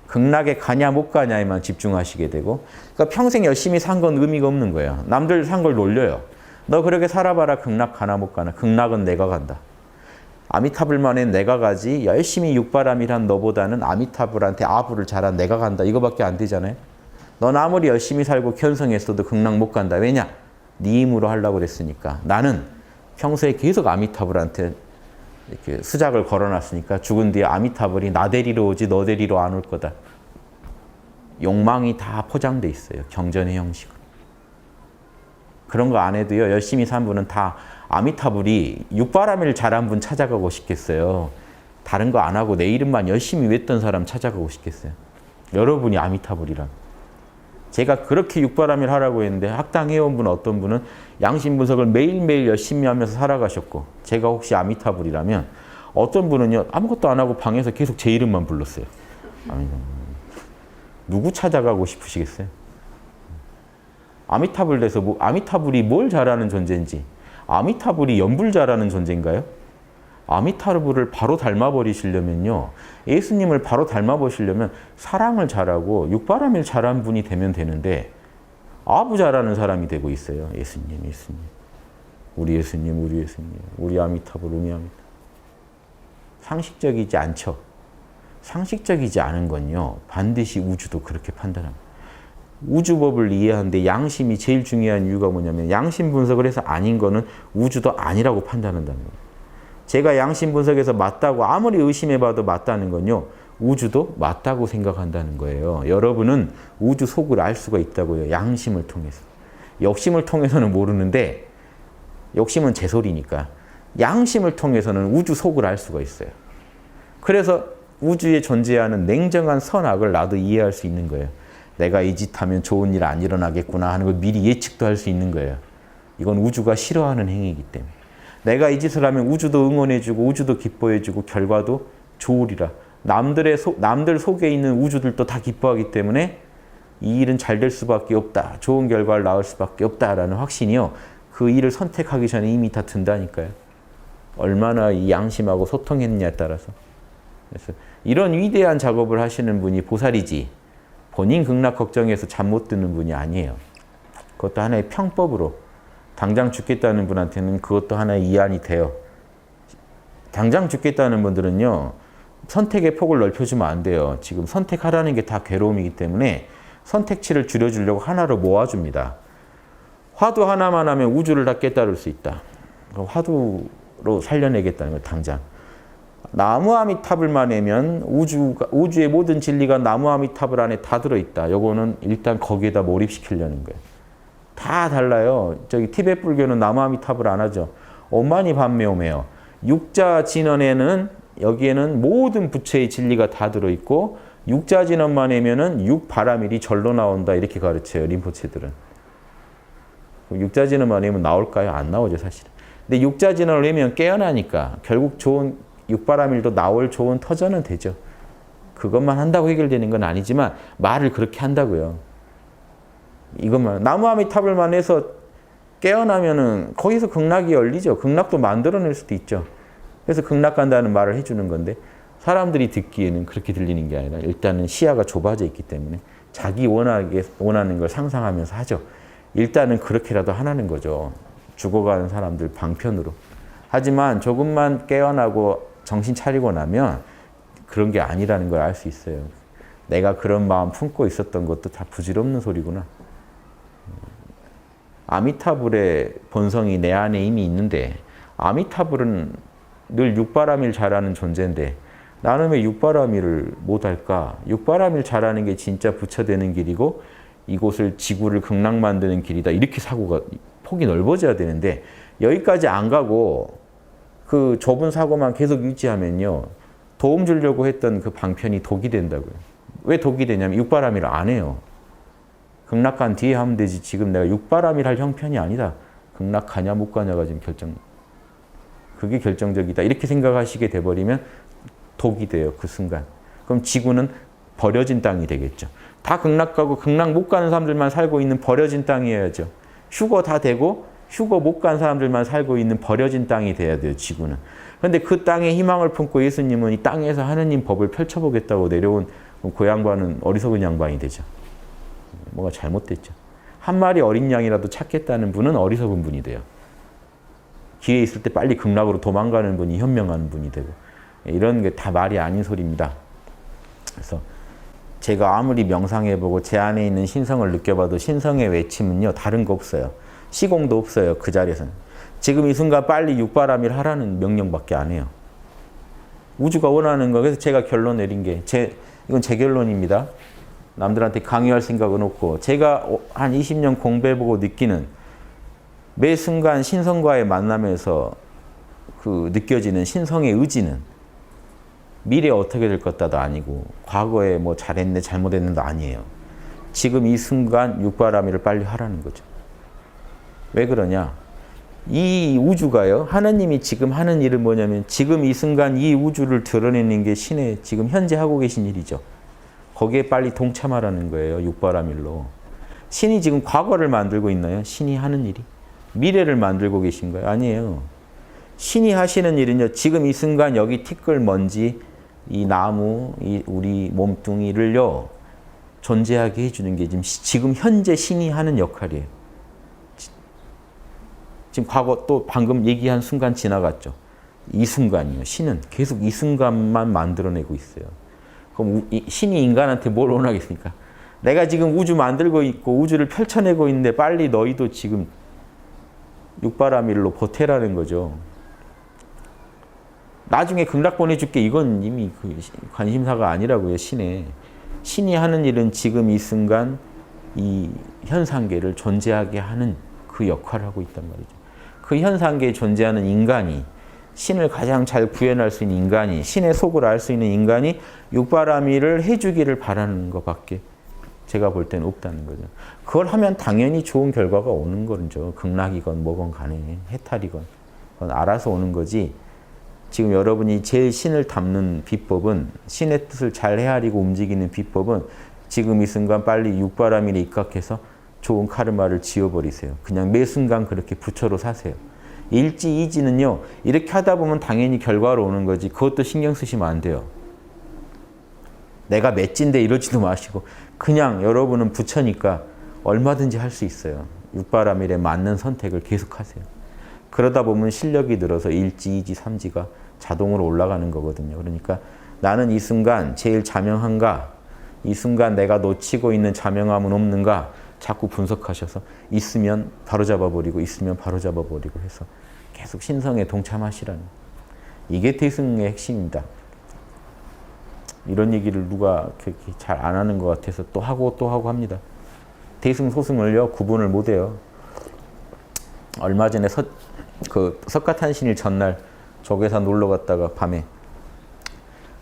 극락에 가냐 못 가냐에만 집중하시게 되고 그러니까 평생 열심히 산 건 의미가 없는 거예요. 남들 산 걸 놀려요. 너 그렇게 살아봐라. 극락 가나 못 가나. 극락은 내가 간다. 아미타불만엔 내가 가지 열심히 육바라밀한 너보다는 아미타불한테 아부를 잘한 내가 간다. 이거밖에 안 되잖아요. 넌 아무리 열심히 살고 견성했어도 극락 못 간다. 왜냐? 네 힘으로 하려고 그랬으니까. 나는 평소에 계속 아미타불한테 이렇게 수작을 걸어놨으니까 죽은 뒤에 아미타불이 나 데리러 오지 너 데리러 안 올 거다. 욕망이 다 포장돼 있어요. 경전의 형식으로. 그런 거 안 해도요. 열심히 산 분은 다 아미타불이 육바라밀 잘한 분 찾아가고 싶겠어요. 다른 거 안 하고 내 이름만 열심히 외웠던 사람 찾아가고 싶겠어요. 여러분이 아미타불이란. 제가 그렇게 육바라밀 하라고 했는데 학당 회원분 어떤 분은 양심 분석을 매일매일 열심히 하면서 살아가셨고 제가 혹시 아미타불이라면 어떤 분은요. 아무것도 안 하고 방에서 계속 제 이름만 불렀어요. 누구 찾아가고 싶으시겠어요? 아미타불 돼서 아미타불이 뭘 잘하는 존재인지 아미타불이 연불 잘하는 존재인가요? 아미타불을 바로 닮아버리시려면요. 예수님을 바로 닮아보시려면 사랑을 잘하고 육바라밀 잘한 분이 되면 되는데 아부 잘하는 사람이 되고 있어요. 예수님. 우리 예수님. 우리 아미타불, 우리 아미타불. 상식적이지 않죠. 상식적이지 않은 건요. 반드시 우주도 그렇게 판단합니다. 우주법을 이해하는데 양심이 제일 중요한 이유가 뭐냐면 양심 분석을 해서 아닌 거는 우주도 아니라고 판단한다는 거예요. 제가 양심 분석에서 맞다고 아무리 의심해봐도 맞다는 건요. 우주도 맞다고 생각한다는 거예요. 여러분은 우주 속을 알 수가 있다고요. 양심을 통해서. 욕심을 통해서는 모르는데 욕심은 제 소리니까 양심을 통해서는 우주 속을 알 수가 있어요. 그래서 우주에 존재하는 냉정한 선악을 나도 이해할 수 있는 거예요. 내가 이 짓 하면 좋은 일 안 일어나겠구나 하는 걸 미리 예측도 할 수 있는 거예요. 이건 우주가 싫어하는 행위이기 때문에. 내가 이 짓을 하면 우주도 응원해주고 우주도 기뻐해주고 결과도 좋으리라. 남들 속에 있는 우주들도 다 기뻐하기 때문에 이 일은 잘 될 수밖에 없다. 좋은 결과를 낳을 수밖에 없다라는 확신이요. 그 일을 선택하기 전에 이미 다 든다니까요. 얼마나 이 양심하고 소통했느냐에 따라서. 그래서 이런 위대한 작업을 하시는 분이 보살이지 본인 극락 걱정해서 잠 못 드는 분이 아니에요. 그것도 하나의 평법으로 당장 죽겠다는 분한테는 그것도 하나의 이안이 돼요. 당장 죽겠다는 분들은요. 선택의 폭을 넓혀주면 안 돼요. 지금 선택하라는 게 다 괴로움이기 때문에 선택치를 줄여주려고 하나로 모아줍니다. 화두 하나만 하면 우주를 다 깨달을 수 있다. 화두로 살려내겠다는 거예요. 당장. 나무 아미타불만 내면 우주의 모든 진리가 나무 아미타불 안에 다 들어있다. 요거는 일단 거기에다 몰입시키려는 거예요. 다 달라요. 저기 티베트 불교는 나무 아미타불 안 하죠. 엄마니 반메오메요. 육자 진언에는 여기에는 모든 부처의 진리가 다 들어있고 육자진언만 하면은 육바라밀이 절로 나온다 이렇게 가르쳐요. 림포체들은. 육자진언만 하면 나올까요? 안 나오죠 사실은. 근데 육자진언을 하면 깨어나니까 결국 좋은 육바라밀도 나올 좋은 터전은 되죠. 그것만 한다고 해결되는 건 아니지만 말을 그렇게 한다고요. 이것만 나무아미타불만 해서 깨어나면은 거기서 극락이 열리죠. 극락도 만들어낼 수도 있죠. 그래서 극락 간다는 말을 해주는 건데 사람들이 듣기에는 그렇게 들리는 게 아니라 일단은 시야가 좁아져 있기 때문에 자기 원하는 걸 상상하면서 하죠. 일단은 그렇게라도 하라는 거죠. 죽어가는 사람들 방편으로. 하지만 조금만 깨어나고 정신 차리고 나면 그런 게 아니라는 걸 알 수 있어요. 내가 그런 마음 품고 있었던 것도 다 부질없는 소리구나. 아미타불의 본성이 내 안에 이미 있는데 아미타불은 늘 육바라밀 잘하는 존재인데 나는 왜 육바라밀을 못할까? 육바라밀 잘하는 게 진짜 부처 되는 길이고 이곳을 지구를 극락 만드는 길이다. 이렇게 사고가 폭이 넓어져야 되는데 여기까지 안 가고 그 좁은 사고만 계속 유지하면요. 도움 주려고 했던 그 방편이 독이 된다고요. 왜 독이 되냐면 육바라밀을 안 해요. 극락 간 뒤에 하면 되지. 지금 내가 육바라밀 할 형편이 아니다. 극락 가냐 못 가냐가 지금 그게 결정적이다. 이렇게 생각하시게 돼버리면 독이 돼요. 그 순간. 그럼 지구는 버려진 땅이 되겠죠. 다 극락 가고 극락 못 가는 사람들만 살고 있는 버려진 땅이어야죠. 휴거 다 되고 휴거 못 간 사람들만 살고 있는 버려진 땅이 돼야 돼요. 지구는. 그런데 그 땅에 희망을 품고 예수님은 이 땅에서 하느님 법을 펼쳐보겠다고 내려온 그 양반은 어리석은 양반이 되죠. 뭐가 잘못됐죠. 한 마리 어린 양이라도 찾겠다는 분은 어리석은 분이 돼요. 기회 있을 때 빨리 극락으로 도망가는 분이 현명한 분이 되고 이런 게 다 말이 아닌 소리입니다. 그래서 제가 아무리 명상해보고 제 안에 있는 신성을 느껴봐도 신성의 외침은요 다른 거 없어요. 시공도 없어요. 그 자리에서는. 지금 이 순간 빨리 육바라밀 하라는 명령밖에 안 해요. 우주가 원하는 거. 그래서 제가 결론 내린 게 이건 제 결론입니다. 남들한테 강요할 생각은 없고 제가 한 20년 공부해보고 느끼는 매 순간 신성과의 만남에서 그 느껴지는 신성의 의지는 미래에 어떻게 될 것도 아니고 과거에 뭐 잘했네 잘못했는도 아니에요. 지금 이 순간 육바라밀을 빨리 하라는 거죠. 왜 그러냐? 이 우주가요. 하느님이 지금 하는 일은 뭐냐면 지금 이 순간 이 우주를 드러내는 게 신의 지금 현재 하고 계신 일이죠. 거기에 빨리 동참하라는 거예요. 육바라밀로. 신이 지금 과거를 만들고 있나요? 신이 하는 일이? 미래를 만들고 계신 거예요? 아니에요. 신이 하시는 일은요. 지금 이 순간 여기 티끌 먼지, 이 나무, 이 우리 몸뚱이를요. 존재하게 해주는 게 지금 현재 신이 하는 역할이에요. 지금 과거 또 방금 얘기한 순간 지나갔죠. 이 순간이요. 신은 계속 이 순간만 만들어내고 있어요. 그럼 신이 인간한테 뭘 원하겠습니까? 내가 지금 우주 만들고 있고 우주를 펼쳐내고 있는데 빨리 너희도 지금 육바라밀로 보태라는 거죠. 나중에 극락 보내줄게. 이건 이미 그 관심사가 아니라고요. 신이 하는 일은 지금 이 순간 이 현상계를 존재하게 하는 그 역할을 하고 있단 말이죠. 그 현상계에 존재하는 인간이 신을 가장 잘 구현할 수 있는 인간이 신의 속을 알 수 있는 인간이 육바라밀을 해주기를 바라는 것밖에 제가 볼 때는 없다는 거죠. 그걸 하면 당연히 좋은 결과가 오는 거죠. 극락이건 뭐건 간에 해탈이건 그건 알아서 오는 거지. 지금 여러분이 제일 신을 담는 비법은 신의 뜻을 잘 헤아리고 움직이는 비법은 지금 이 순간 빨리 육바라밀에 입각해서 좋은 카르마를 지어버리세요. 그냥 매 순간 그렇게 부처로 사세요. 일지이지는요. 이렇게 하다 보면 당연히 결과로 오는 거지. 그것도 신경 쓰시면 안 돼요. 내가 맷진데 이러지도 마시고 그냥 여러분은 부처니까 얼마든지 할 수 있어요. 육바라밀에 맞는 선택을 계속하세요. 그러다 보면 실력이 늘어서 일지, 이지, 삼지가 자동으로 올라가는 거거든요. 그러니까 나는 이 순간 제일 자명한가? 이 순간 내가 놓치고 있는 자명함은 없는가? 자꾸 분석하셔서 있으면 바로 잡아버리고 있으면 바로 잡아버리고 해서 계속 신성에 동참하시라는 이게 태승의 핵심입니다. 이런 얘기를 누가 그렇게 잘 안 하는 것 같아서 또 하고 합니다. 태승 소승을요 구분을 못해요. 얼마 전에 석가탄신일 전날 조계산 놀러 갔다가 밤에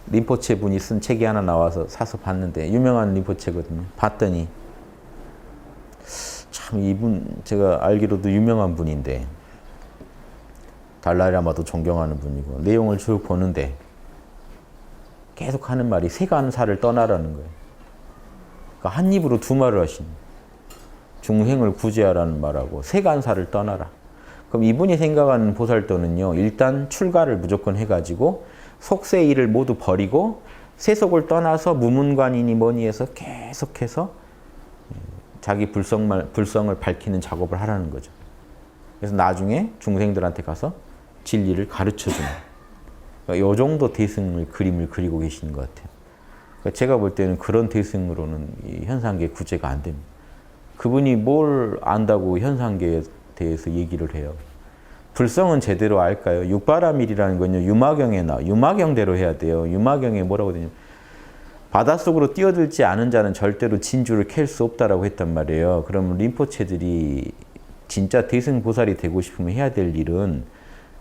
림포체 분이 쓴 책이 하나 나와서 사서 봤는데 유명한 림포체거든요. 봤더니 참 이분 제가 알기로도 유명한 분인데 달라이라마도 존경하는 분이고 내용을 쭉 보는데 계속 하는 말이 세간사를 떠나라는 거예요. 그러니까 한 입으로 두 말을 하시는 거예요. 중생을 구제하라는 말하고 세간사를 떠나라. 그럼 이분이 생각하는 보살도는요. 일단 출가를 무조건 해가지고 속세 일을 모두 버리고 세속을 떠나서 무문관이니 뭐니 해서 계속해서 자기 불성을 밝히는 작업을 하라는 거죠. 그래서 나중에 중생들한테 가서 진리를 가르쳐주는 그러니까 이 정도 대승을 그림을 그리고 계시는 것 같아요. 그러니까 제가 볼 때는 그런 대승으로는 이 현상계 구제가 안 됩니다. 그분이 뭘 안다고 현상계에 대해서 얘기를 해요. 불성은 제대로 알까요? 육바라밀이라는 건요. 유마경에 나와. 유마경대로 해야 돼요. 유마경에 뭐라고 되냐면 바닷속으로 뛰어들지 않은 자는 절대로 진주를 캘 수 없다라고 했단 말이에요. 그러면 림포체들이 진짜 대승보살이 되고 싶으면 해야 될 일은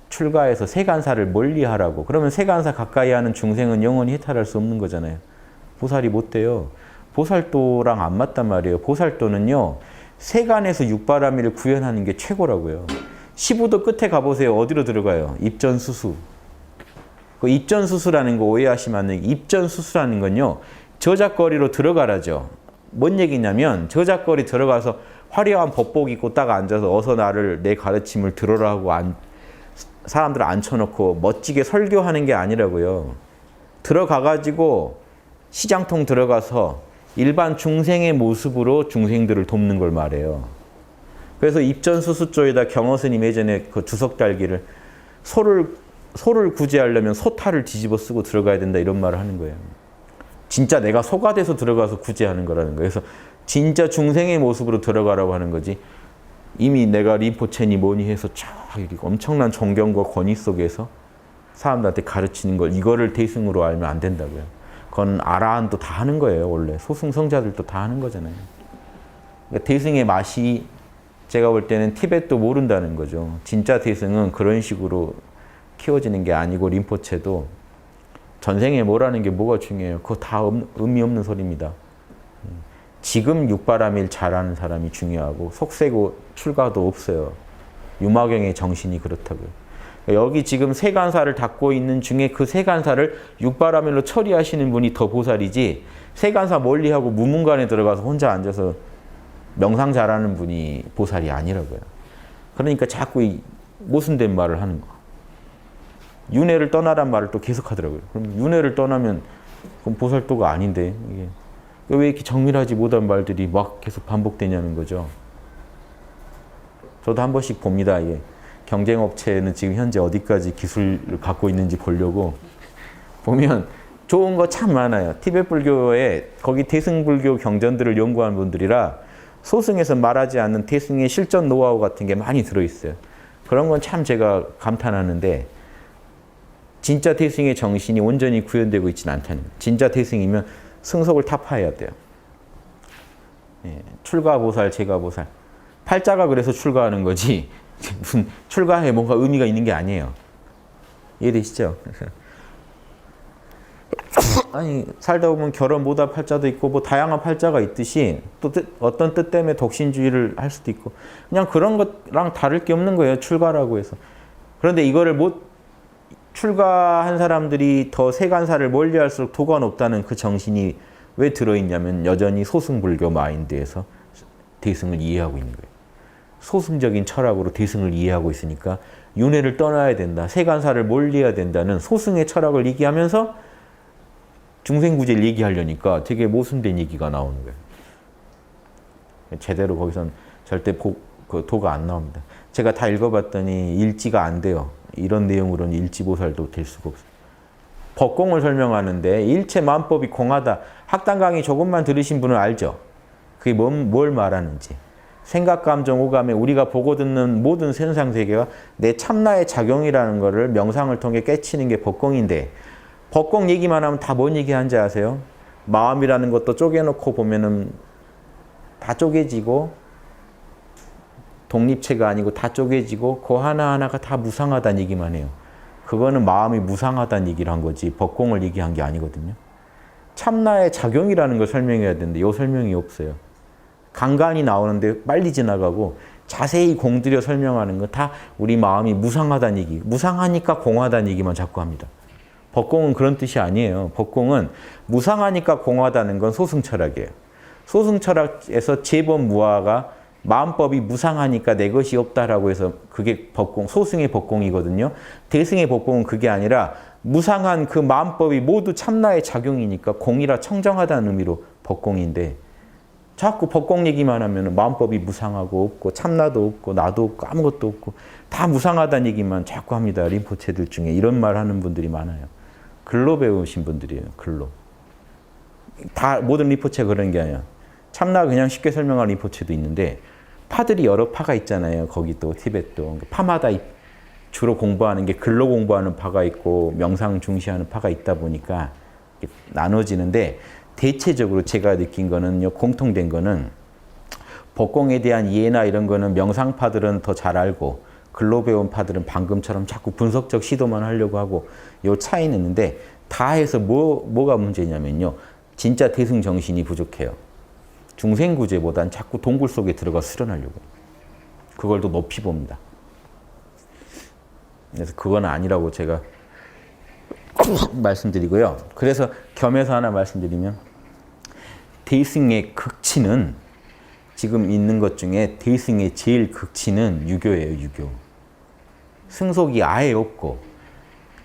출가해서 세간사를 멀리하라고. 그러면 세간사 가까이 하는 중생은 영원히 해탈할 수 없는 거잖아요. 보살이 못 돼요. 보살도랑 안 맞단 말이에요. 보살도는요. 세간에서 육바라밀을 구현하는 게 최고라고요. 15도 끝에 가보세요. 어디로 들어가요? 입전수수. 그 입전수수라는 거 오해하시면 안 돼요. 입전수수라는 건요. 저작거리로 들어가라죠. 뭔 얘기냐면 저작거리 들어가서 화려한 법복 입고 딱 앉아서 어서 나를 내 가르침을 들어라 하고 사람들 앉혀놓고 멋지게 설교하는 게 아니라고요. 들어가가지고 시장통 들어가서 일반 중생의 모습으로 중생들을 돕는 걸 말해요. 그래서 입전수수조에다 경허스님 예전에 그 주석 달기를 소를 구제하려면 소탈을 뒤집어 쓰고 들어가야 된다 이런 말을 하는 거예요. 진짜 내가 소가 돼서 들어가서 구제하는 거라는 거예요. 그래서 진짜 중생의 모습으로 들어가라고 하는 거지. 이미 내가 림포체니 뭐니 해서 엄청난 존경과 권위 속에서 사람들한테 가르치는 걸 이거를 대승으로 알면 안 된다고요. 그건 아라한도 다 하는 거예요. 원래 소승성자들도 다 하는 거잖아요. 그러니까 대승의 맛이 제가 볼 때는 티벳도 모른다는 거죠. 진짜 대승은 그런 식으로 키워지는 게 아니고 림포체도 전생에 뭐라는 게 뭐가 중요해요. 그거 다 의미 없는 소리입니다. 지금 육바라밀 잘하는 사람이 중요하고 속세고 출가도 없어요. 유마경의 정신이 그렇다고요. 여기 지금 세간사를 닦고 있는 중에 그 세간사를 육바라밀로 처리하시는 분이 더 보살이지 세간사 멀리하고 무문관에 들어가서 혼자 앉아서 명상 잘하는 분이 보살이 아니라고요. 그러니까 자꾸 이 모순된 말을 하는 거. 윤회를 떠나란 말을 또 계속 하더라고요. 그럼 윤회를 떠나면 그건 보살도가 아닌데 이게 왜 이렇게 정밀하지 못한 말들이 막 계속 반복되냐는 거죠. 저도 한 번씩 봅니다. 이게 경쟁업체는 지금 현재 어디까지 기술을 갖고 있는지 보려고 보면 좋은 거 참 많아요. 티베트 불교에 거기 대승불교 경전들을 연구한 분들이라 소승에서 말하지 않는 대승의 실전 노하우 같은 게 많이 들어있어요. 그런 건 참 제가 감탄하는데 진짜 대승의 정신이 온전히 구현되고 있지는 않다는 거예요. 진짜 대승이면 승속을 타파해야 돼요. 예, 출가보살, 제가보살. 팔자가 그래서 출가하는 거지 무슨 출가에 뭔가 의미가 있는 게 아니에요. 이해되시죠? 아니 살다 보면 결혼 못할 팔자도 있고 뭐 다양한 팔자가 있듯이 또 어떤 뜻 때문에 독신주의를 할 수도 있고 그냥 그런 것랑 다를 게 없는 거예요. 출가라고 해서. 그런데 이거를 출가한 사람들이 더 세간사를 멀리할수록 도가 높다는 그 정신이 왜 들어있냐면 여전히 소승불교 마인드에서 대승을 이해하고 있는 거예요. 소승적인 철학으로 대승을 이해하고 있으니까 윤회를 떠나야 된다. 세간사를 멀리해야 된다는 소승의 철학을 얘기하면서 중생구제를 얘기하려니까 되게 모순된 얘기가 나오는 거예요. 제대로 거기선 절대 도가 안 나옵니다. 제가 다 읽어봤더니 일지가 안 돼요. 이런 내용으로는 일지보살도 될 수가 없어요. 법공을 설명하는데 일체 만법이 공하다. 학당 강의 조금만 들으신 분은 알죠? 그게 뭘 말하는지. 생각, 감정, 오감에 우리가 보고 듣는 모든 현상세계가 내 참나의 작용이라는 것을 명상을 통해 깨치는 게 법공인데 법공 얘기만 하면 다 뭔 얘기하는지 아세요? 마음이라는 것도 쪼개놓고 보면은 다 쪼개지고 독립체가 아니고 다 쪼개지고 그 하나하나가 다 무상하다는 얘기만 해요. 그거는 마음이 무상하다는 얘기를 한 거지 법공을 얘기한 게 아니거든요. 참나의 작용이라는 걸 설명해야 되는데 이 설명이 없어요. 간간히 나오는데 빨리 지나가고 자세히 공들여 설명하는 건 다 우리 마음이 무상하다는 얘기, 무상하니까 공하다는 얘기만 자꾸 합니다. 법공은 그런 뜻이 아니에요. 법공은 무상하니까 공하다는 건 소승철학이에요. 소승철학에서 재범무화가 마음법이 무상하니까 내 것이 없다라고 해서 그게 법공, 소승의 법공이거든요. 대승의 법공은 그게 아니라 무상한 그 마음법이 모두 참나의 작용이니까 공이라 청정하다는 의미로 법공인데 자꾸 법공 얘기만 하면 마음법이 무상하고 없고 참나도 없고 나도 없고 아무것도 없고 다 무상하다는 얘기만 자꾸 합니다. 림포체들 중에 이런 말 하는 분들이 많아요. 글로 배우신 분들이에요. 글로. 다 모든 림포체가 그런 게 아니야. 참나 그냥 쉽게 설명하는 림포체도 있는데 파들이 여러 파가 있잖아요. 거기 또 티벳도. 파마다 주로 공부하는 게 글로 공부하는 파가 있고 명상 중시하는 파가 있다 보니까 나눠지는데 대체적으로 제가 느낀 거는요. 공통된 거는 법공에 대한 이해나 이런 거는 명상파들은 더 잘 알고 글로 배운 파들은 방금처럼 자꾸 분석적 시도만 하려고 하고 요 차이는 있는데 다 해서 뭐가 문제냐면요. 진짜 대승 정신이 부족해요. 중생구제보단 자꾸 동굴 속에 들어가 수련하려고. 그걸 더 높이 봅니다. 그래서 그건 아니라고 제가 말씀드리고요. 그래서 겸해서 하나 말씀드리면 대승의 극치는 지금 있는 것 중에 대승의 제일 극치는 유교예요. 유교. 승속이 아예 없고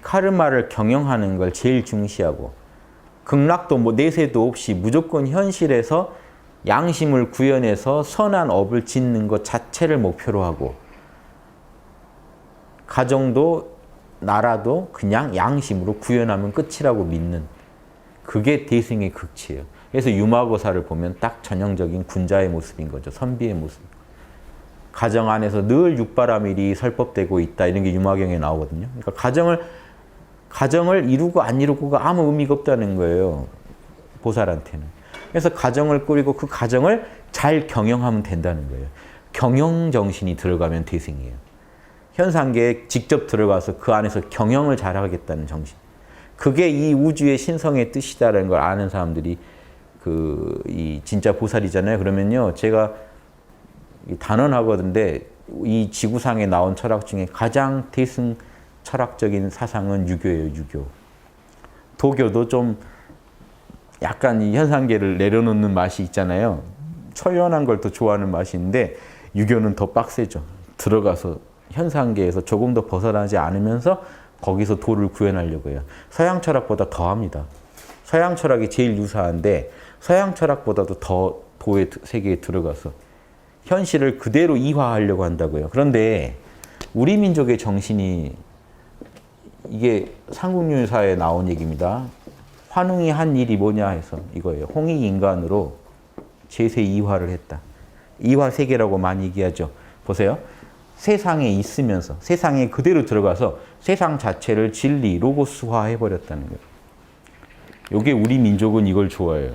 카르마를 경영하는 걸 제일 중시하고 극락도 뭐 내세도 없이 무조건 현실에서 양심을 구현해서 선한 업을 짓는 것 자체를 목표로 하고 가정도 나라도 그냥 양심으로 구현하면 끝이라고 믿는 그게 대승의 극치예요. 그래서 유마고사를 보면 딱 전형적인 군자의 모습인 거죠. 선비의 모습. 가정 안에서 늘 육바라밀이 설법되고 있다 이런 게 유마경에 나오거든요. 그러니까 가정을 이루고 안 이루고가 아무 의미가 없다는 거예요. 보살한테는. 그래서 가정을 꾸리고 그 가정을 잘 경영하면 된다는 거예요. 경영 정신이 들어가면 대승이에요. 현상계에 직접 들어가서 그 안에서 경영을 잘하겠다는 정신. 그게 이 우주의 신성의 뜻이다라는 걸 아는 사람들이 이 진짜 보살이잖아요. 그러면요, 제가 단언하거든데 이 지구상에 나온 철학 중에 가장 대승 철학적인 사상은 유교예요. 유교. 도교도 좀 약간 이 현상계를 내려놓는 맛이 있잖아요. 처연한 걸 더 좋아하는 맛이 있는데 유교는 더 빡세죠. 들어가서 현상계에서 조금 더 벗어나지 않으면서 거기서 도를 구현하려고 해요. 서양 철학보다 더 합니다. 서양 철학이 제일 유사한데 서양 철학보다도 더 도의 세계에 들어가서 현실을 그대로 이화하려고 한다고요. 그런데 우리 민족의 정신이 이게 삼국유사에 나온 얘기입니다. 환웅이 한 일이 뭐냐 해서 이거예요. 홍익 인간으로 제세 이화를 했다. 이화 세계라고 많이 얘기하죠. 보세요. 세상에 있으면서 세상에 그대로 들어가서 세상 자체를 진리, 로고스화 해버렸다는 거예요. 이게 우리 민족은 이걸 좋아해요.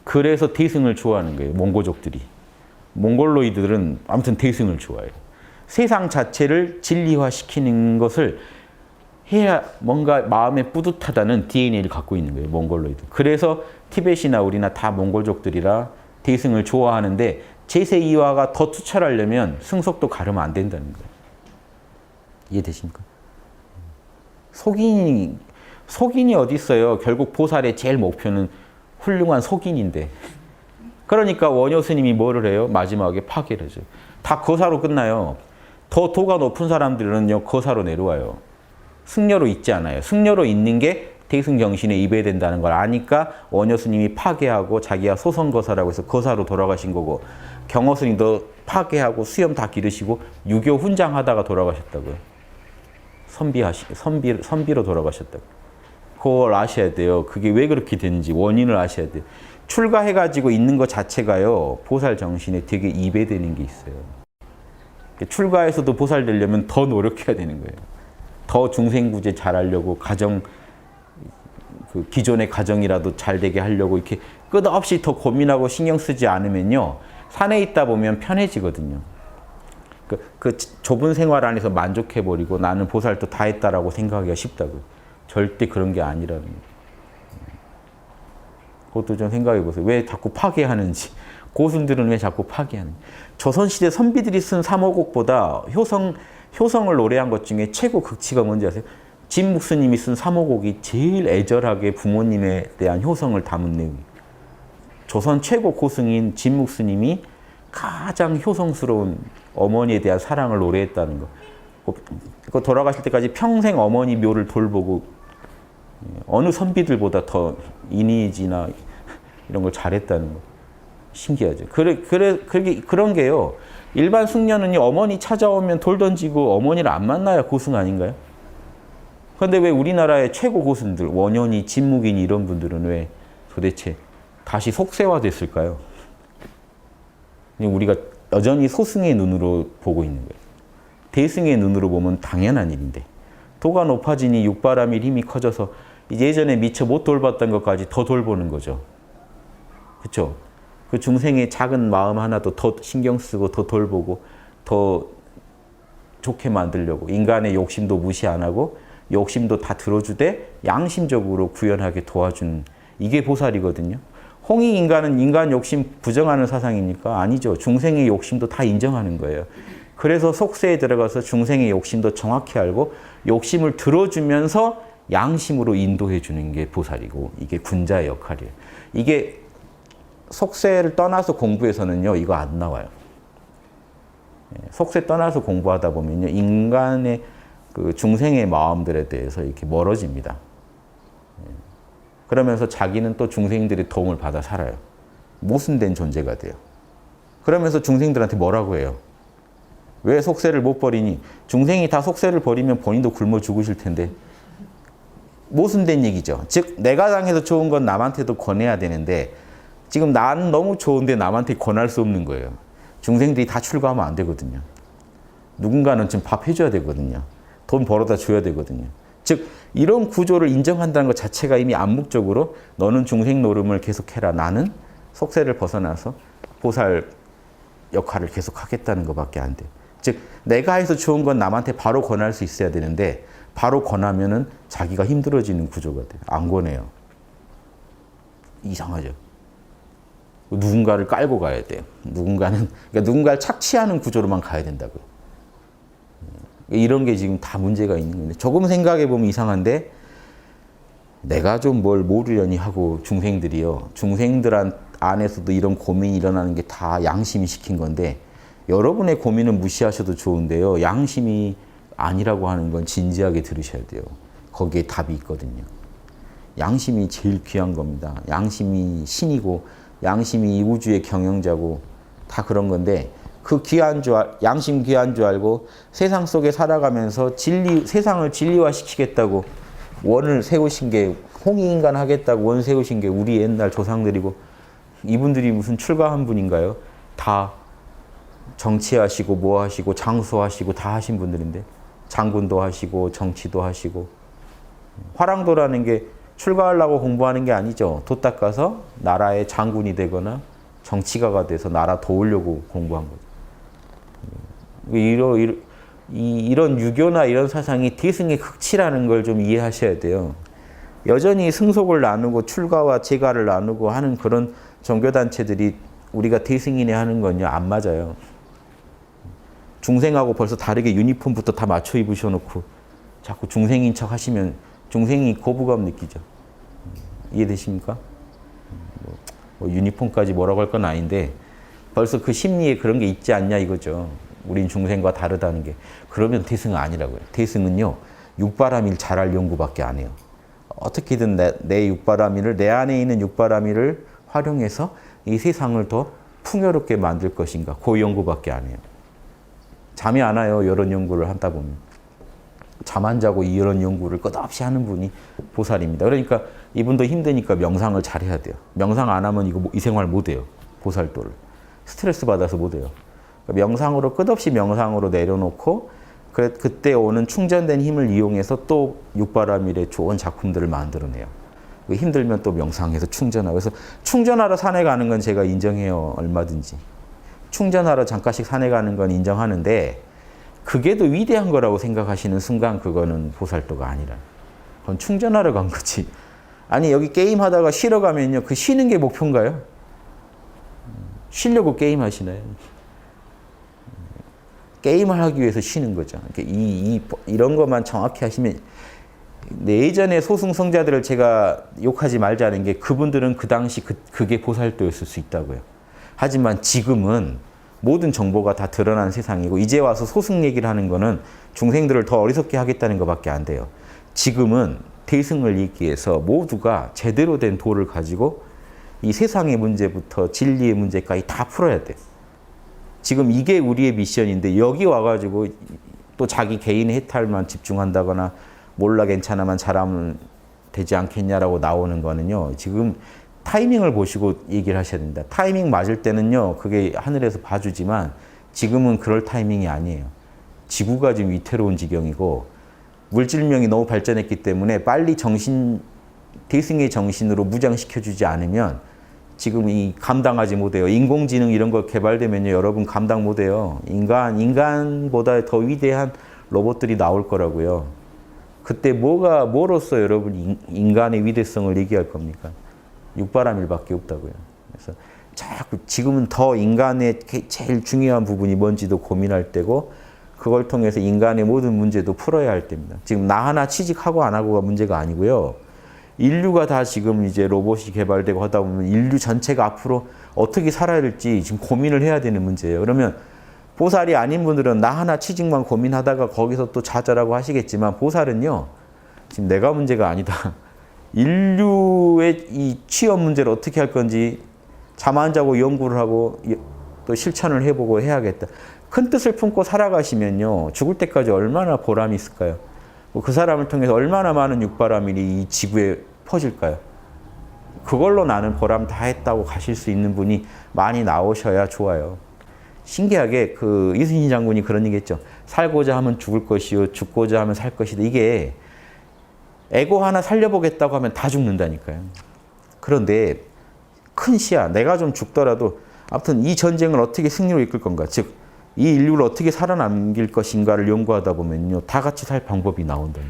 그래서 대승을 좋아하는 거예요. 몽고족들이. 몽골로이드들은 아무튼 대승을 좋아해요. 세상 자체를 진리화시키는 것을 해야 뭔가 마음에 뿌듯하다는 DNA를 갖고 있는 거예요. 몽골로이드. 그래서 티벳이나 우리나 다 몽골족들이라 대승을 좋아하는데 제세 이화가 더 투철하려면 승속도 가르면 안 된다는 거예요. 이해되십니까? 속인이 어디 있어요? 결국 보살의 제일 목표는 훌륭한 속인인데. 그러니까 원효 스님이 뭐를 해요? 마지막에 파괴를 해줘요. 다 거사로 끝나요. 더 도가 높은 사람들은요, 거사로 내려와요. 승려로 있지 않아요. 승려로 있는 게 대승 정신에 입해된다는 걸 아니까 원효 스님이 파괴하고 자기가 소선거사라고 해서 거사로 돌아가신 거고 경호 스님도 파괴하고 수염 다 기르시고 유교 훈장하다가 돌아가셨다고요. 선비로 돌아가셨다고. 그걸 아셔야 돼요. 그게 왜 그렇게 되는지 원인을 아셔야 돼요. 출가해가지고 있는 것 자체가요. 보살 정신에 되게 입해되는 게 있어요. 출가해서도 보살 되려면 더 노력해야 되는 거예요. 더 중생구제 잘하려고 기존의 가정이라도 잘 되게 하려고 이렇게 끝없이 더 고민하고 신경 쓰지 않으면요. 산에 있다 보면 편해지거든요. 그 좁은 생활 안에서 만족해버리고 나는 보살도 다 했다라고 생각하기가 쉽다고요. 절대 그런 게 아니라는 거예요. 그것도 좀 생각해 보세요. 왜 자꾸 파괴하는지. 고순들은 왜 자꾸 파괴하는지. 조선시대 선비들이 쓴 삼오곡보다 효성을 노래한 것 중에 최고 극치가 뭔지 아세요? 진묵스님이 쓴 삼오곡이 제일 애절하게 부모님에 대한 효성을 담은 내용이에요. 조선 최고 고승인 진묵스님이 가장 효성스러운 어머니에 대한 사랑을 노래했다는 거. 그 돌아가실 때까지 평생 어머니 묘를 돌보고 어느 선비들보다 더 이니지나 이런 걸 잘했다는 거. 신기하죠. 그런 게요. 일반 승려는 어머니 찾아오면 돌 던지고 어머니를 안 만나야 고승 아닌가요? 그런데 왜 우리나라의 최고 고승들, 원효니, 진묵이니 이런 분들은 왜 도대체 다시 속세화됐을까요? 우리가 여전히 소승의 눈으로 보고 있는 거예요. 대승의 눈으로 보면 당연한 일인데 도가 높아지니 육바람일 힘이 커져서 예전에 미처 못 돌봤던 것까지 더 돌보는 거죠. 그렇죠? 그 중생의 작은 마음 하나도 더 신경 쓰고 더 돌보고 더 좋게 만들려고 인간의 욕심도 무시 안 하고 욕심도 다 들어주되 양심적으로 구현하게 도와주는 이게 보살이거든요. 홍익인간은 인간 욕심 부정하는 사상입니까? 아니죠. 중생의 욕심도 다 인정하는 거예요. 그래서 속세에 들어가서 중생의 욕심도 정확히 알고 욕심을 들어주면서 양심으로 인도해 주는 게 보살이고 이게 군자의 역할이에요. 이게 속세를 떠나서 공부해서는요, 이거 안 나와요. 속세 떠나서 공부하다 보면요, 인간의 그 중생의 마음들에 대해서 이렇게 멀어집니다. 그러면서 자기는 또 중생들의 도움을 받아 살아요. 모순된 존재가 돼요. 그러면서 중생들한테 뭐라고 해요? 왜 속세를 못 버리니? 중생이 다 속세를 버리면 본인도 굶어 죽으실 텐데. 모순된 얘기죠. 즉 내가 당해서 좋은 건 남한테도 권해야 되는데 지금 난 너무 좋은데 남한테 권할 수 없는 거예요. 중생들이 다 출가하면 안 되거든요. 누군가는 좀 밥 해줘야 되거든요. 돈 벌어다 줘야 되거든요. 즉 이런 구조를 인정한다는 것 자체가 이미 암묵적으로 너는 중생 노름을 계속해라. 나는 속세를 벗어나서 보살 역할을 계속하겠다는 것밖에 안 돼. 즉 내가 해서 좋은 건 남한테 바로 권할 수 있어야 되는데 바로 권하면은 자기가 힘들어지는 구조가 돼요. 안 권해요. 이상하죠. 누군가를 깔고 가야 돼요. 그러니까 누군가를 착취하는 구조로만 가야 된다고요. 이런 게 지금 다 문제가 있는 건데 조금 생각해 보면 이상한데 내가 좀 뭘 모르려니 하고 중생들이요. 중생들 안에서도 이런 고민이 일어나는 게 다 양심이 시킨 건데 여러분의 고민은 무시하셔도 좋은데요. 양심이 아니라고 하는 건 진지하게 들으셔야 돼요. 거기에 답이 있거든요. 양심이 제일 귀한 겁니다. 양심이 신이고 양심이 이 우주의 경영자고 다 그런 건데 그 귀한 양심 귀한 줄 알고 세상 속에 살아가면서 세상을 진리화시키겠다고 원을 세우신 게 홍익인간 하겠다고 원 세우신 게 우리 옛날 조상들이고 이분들이 무슨 출가한 분인가요? 다 정치하시고 뭐 하시고 장수하시고 다 하신 분들인데 장군도 하시고 정치도 하시고 화랑도라는 게 출가하려고 공부하는 게 아니죠. 도 닦아서 나라의 장군이 되거나 정치가가 돼서 나라 도우려고 공부한 거죠. 이런 유교나 이런 사상이 대승의 극치라는 걸 좀 이해하셔야 돼요. 여전히 승속을 나누고 출가와 재가를 나누고 하는 그런 종교단체들이 우리가 대승이네 하는 건요, 안 맞아요. 중생하고 벌써 다르게 유니폼부터 다 맞춰 입으셔놓고 자꾸 중생인 척 하시면 중생이 거부감 느끼죠. 이해되십니까? 뭐 유니폼까지 뭐라고 할 건 아닌데 벌써 그 심리에 그런 게 있지 않냐 이거죠. 우린 중생과 다르다는 게. 그러면 대승은 아니라고요. 대승은요. 육바라밀 잘할 연구밖에 안 해요. 어떻게든 내 육바라밀을 내 안에 있는 육바라밀을 활용해서 이 세상을 더 풍요롭게 만들 것인가. 그 연구밖에 안 해요. 잠이 안 와요. 이런 연구를 하다 보면. 잠 안 자고 이런 연구를 끝없이 하는 분이 보살입니다. 그러니까 이분도 힘드니까 명상을 잘 해야 돼요. 명상 안 하면 이 생활 못 해요. 보살도를. 스트레스 받아서 못 해요. 명상으로 끝없이 명상으로 내려놓고 그때 오는 충전된 힘을 이용해서 또 육바라밀의 좋은 작품들을 만들어내요. 힘들면 또 명상해서 충전하고. 그래서 충전하러 산에 가는 건 제가 인정해요. 얼마든지. 충전하러 잠깐씩 산에 가는 건 인정하는데 그게 더 위대한 거라고 생각하시는 순간 그거는 보살도가 아니라. 그건 충전하러 간 거지. 아니 여기 게임하다가 쉬러 가면요. 그 쉬는 게 목표인가요? 쉬려고 게임하시나요? 게임을 하기 위해서 쉬는 거죠. 이런 것만 정확히 하시면 예전에 소승성자들을 제가 욕하지 말자는 게 그분들은 그 당시 그게 보살도였을 수 있다고요. 하지만 지금은 모든 정보가 다 드러난 세상이고 이제 와서 소승 얘기를 하는 거는 중생들을 더 어리석게 하겠다는 것밖에 안 돼요. 지금은 대승을 잇기 위해서 모두가 제대로 된 도를 가지고 이 세상의 문제부터 진리의 문제까지 다 풀어야 돼. 지금 이게 우리의 미션인데 여기 와가지고 또 자기 개인의 해탈만 집중한다거나 몰라 괜찮아만 잘하면 되지 않겠냐라고 나오는 거는요. 지금 타이밍을 보시고 얘기를 하셔야 된다. 타이밍 맞을 때는요. 그게 하늘에서 봐주지만 지금은 그럴 타이밍이 아니에요. 지구가 지금 위태로운 지경이고 물질명이 너무 발전했기 때문에 빨리 대승의 정신으로 무장시켜주지 않으면 지금 이 감당하지 못해요. 인공지능 이런 거 개발되면요. 여러분 감당 못해요. 인간보다 더 위대한 로봇들이 나올 거라고요. 그때 뭐로써 여러분 인간의 위대성을 얘기할 겁니까? 육바라밀밖에 없다고요. 그래서 자꾸 지금은 더 인간의 제일 중요한 부분이 뭔지도 고민할 때고 그걸 통해서 인간의 모든 문제도 풀어야 할 때입니다. 지금 나 하나 취직하고 안 하고가 문제가 아니고요. 인류가 다 지금 이제 로봇이 개발되고 하다 보면 인류 전체가 앞으로 어떻게 살아야 될지 지금 고민을 해야 되는 문제예요. 그러면 보살이 아닌 분들은 나 하나 취직만 고민하다가 거기서 또 좌절하고 하시겠지만 보살은요. 지금 내가 문제가 아니다. 인류의 이 취업 문제를 어떻게 할 건지 잠 안 자고 연구를 하고 또 실천을 해보고 해야겠다. 큰 뜻을 품고 살아가시면요. 죽을 때까지 얼마나 보람이 있을까요? 그 사람을 통해서 얼마나 많은 육바라밀이 이 지구에 퍼질까요? 그걸로 나는 보람 다 했다고 가실 수 있는 분이 많이 나오셔야 좋아요. 신기하게 그 이순신 장군이 그런 얘기 했죠. 살고자 하면 죽을 것이요. 죽고자 하면 살 것이다. 이게 에고 하나 살려보겠다고 하면 다 죽는다니까요. 그런데 큰 시야, 내가 좀 죽더라도 아무튼 이 전쟁을 어떻게 승리로 이끌 건가, 즉 이 인류를 어떻게 살아남길 것인가를 연구하다 보면요. 다 같이 살 방법이 나온다니.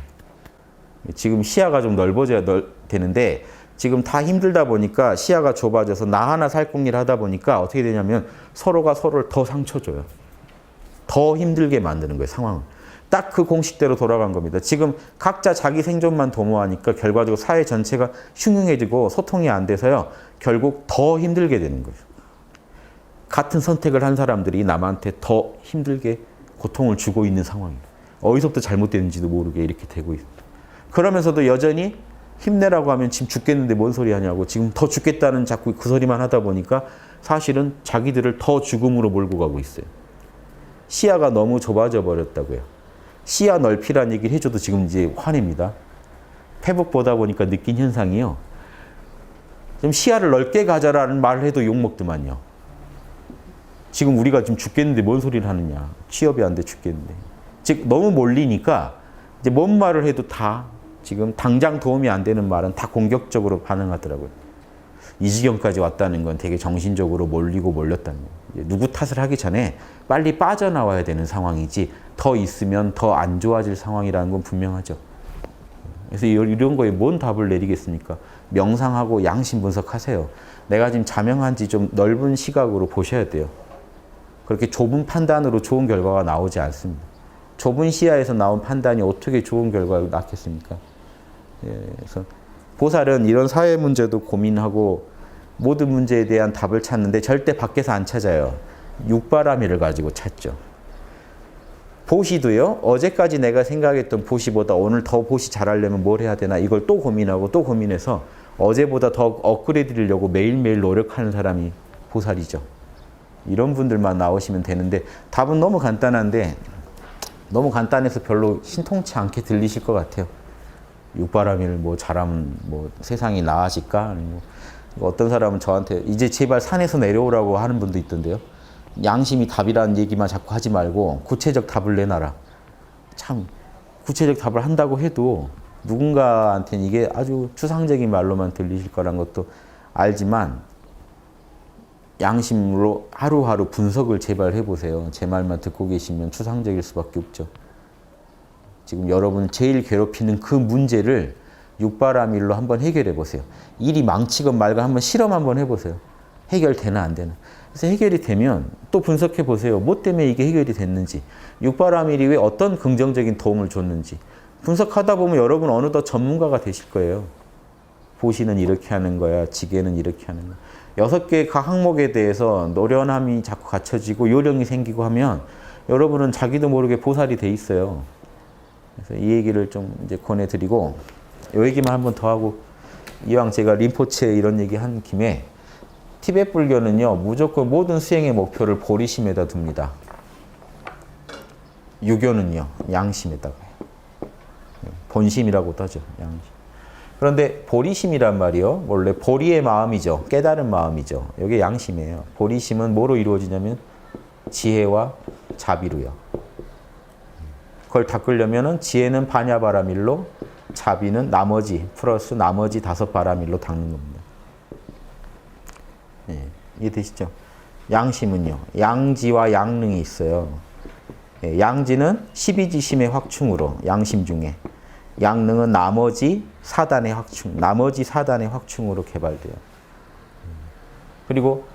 지금 시야가 좀 넓어져야 되는데 지금 다 힘들다 보니까 시야가 좁아져서 나 하나 살 궁리를 하다 보니까 어떻게 되냐면 서로가 서로를 더 상처 줘요. 더 힘들게 만드는 거예요, 상황을. 딱 그 공식대로 돌아간 겁니다. 지금 각자 자기 생존만 도모하니까 결과적으로 사회 전체가 흉흉해지고 소통이 안 돼서요. 결국 더 힘들게 되는 거예요. 같은 선택을 한 사람들이 남한테 더 힘들게 고통을 주고 있는 상황이에요. 어디서부터 잘못됐는지도 모르게 이렇게 되고 있어요. 그러면서도 여전히 힘내라고 하면 지금 죽겠는데 뭔 소리 하냐고 지금 더 죽겠다는 자꾸 그 소리만 하다 보니까 사실은 자기들을 더 죽음으로 몰고 가고 있어요. 시야가 너무 좁아져 버렸다고요. 시야 넓히라는 얘기를 해줘도 지금 이제 화냅니다. 페북 보다 보니까 느낀 현상이요. 좀 시야를 넓게 가져라는 말을 해도 욕먹더만요. 지금 우리가 지금 죽겠는데 뭔 소리를 하느냐. 취업이 안 돼 죽겠는데. 즉 너무 몰리니까 이제 뭔 말을 해도 다 지금 당장 도움이 안 되는 말은 다 공격적으로 반응하더라고요. 이 지경까지 왔다는 건 되게 정신적으로 몰리고 몰렸다는 거예요. 누구 탓을 하기 전에 빨리 빠져나와야 되는 상황이지 더 있으면 더 안 좋아질 상황이라는 건 분명하죠. 그래서 이런 거에 뭔 답을 내리겠습니까? 명상하고 양심 분석하세요. 내가 지금 자명한 지 좀 넓은 시각으로 보셔야 돼요. 그렇게 좁은 판단으로 좋은 결과가 나오지 않습니다. 좁은 시야에서 나온 판단이 어떻게 좋은 결과를 낳겠습니까? 그래서 보살은 이런 사회 문제도 고민하고 모든 문제에 대한 답을 찾는데 절대 밖에서 안 찾아요. 육바라밀을 가지고 찾죠. 보시도요. 어제까지 내가 생각했던 보시보다 오늘 더 보시 잘하려면 뭘 해야 되나 이걸 또 고민하고 또 고민해서 어제보다 더 업그레이드하려고 매일매일 노력하는 사람이 보살이죠. 이런 분들만 나오시면 되는데 답은 너무 간단한데 너무 간단해서 별로 신통치 않게 들리실 것 같아요. 육바라밀 뭐 잘하면 뭐 세상이 나아질까? 아니면 뭐 어떤 사람은 저한테 이제 제발 산에서 내려오라고 하는 분도 있던데요. 양심이 답이라는 얘기만 자꾸 하지 말고 구체적 답을 내놔라. 참 구체적 답을 한다고 해도 누군가한테는 이게 아주 추상적인 말로만 들리실 거란 것도 알지만 양심으로 하루하루 분석을 제발 해보세요. 제 말만 듣고 계시면 추상적일 수밖에 없죠. 지금 여러분 제일 괴롭히는 그 문제를 육바라밀로 한번 해결해 보세요. 일이 망치건 말건 한번 실험 한번 해보세요. 해결되나 안 되나. 그래서 해결이 되면 또 분석해 보세요. 뭐 때문에 이게 해결이 됐는지, 육바라밀이 왜 어떤 긍정적인 도움을 줬는지 분석하다 보면 여러분 어느덧 전문가가 되실 거예요. 보시는 이렇게 하는 거야, 지게는 이렇게 하는 거야. 6개 각 항목에 대해서 노련함이 자꾸 갖춰지고 요령이 생기고 하면 여러분은 자기도 모르게 보살이 돼 있어요. 그래서 이 얘기를 좀 이제 권해드리고, 이 얘기만 한 번 더 하고, 이왕 제가 림포체 이런 얘기 한 김에, 티베트 불교는요, 무조건 모든 수행의 목표를 보리심에다 둡니다. 유교는요, 양심에다가 해요. 본심이라고도 하죠, 양심. 그런데 보리심이란 말이요, 원래 보리의 마음이죠. 깨달은 마음이죠. 이게 양심이에요. 보리심은 뭐로 이루어지냐면 지혜와 자비로요. 그걸 닦으려면 지혜는 반야바라밀로, 자비는 나머지 플러스 나머지 5바라밀로 닦는 겁니다. 예, 이해되시죠? 양심은요, 양지와 양능이 있어요. 예, 양지는 12지심의 확충으로, 양심 중에. 양능은 나머지 4단의 확충, 나머지 4단의 확충으로 개발돼요. 그리고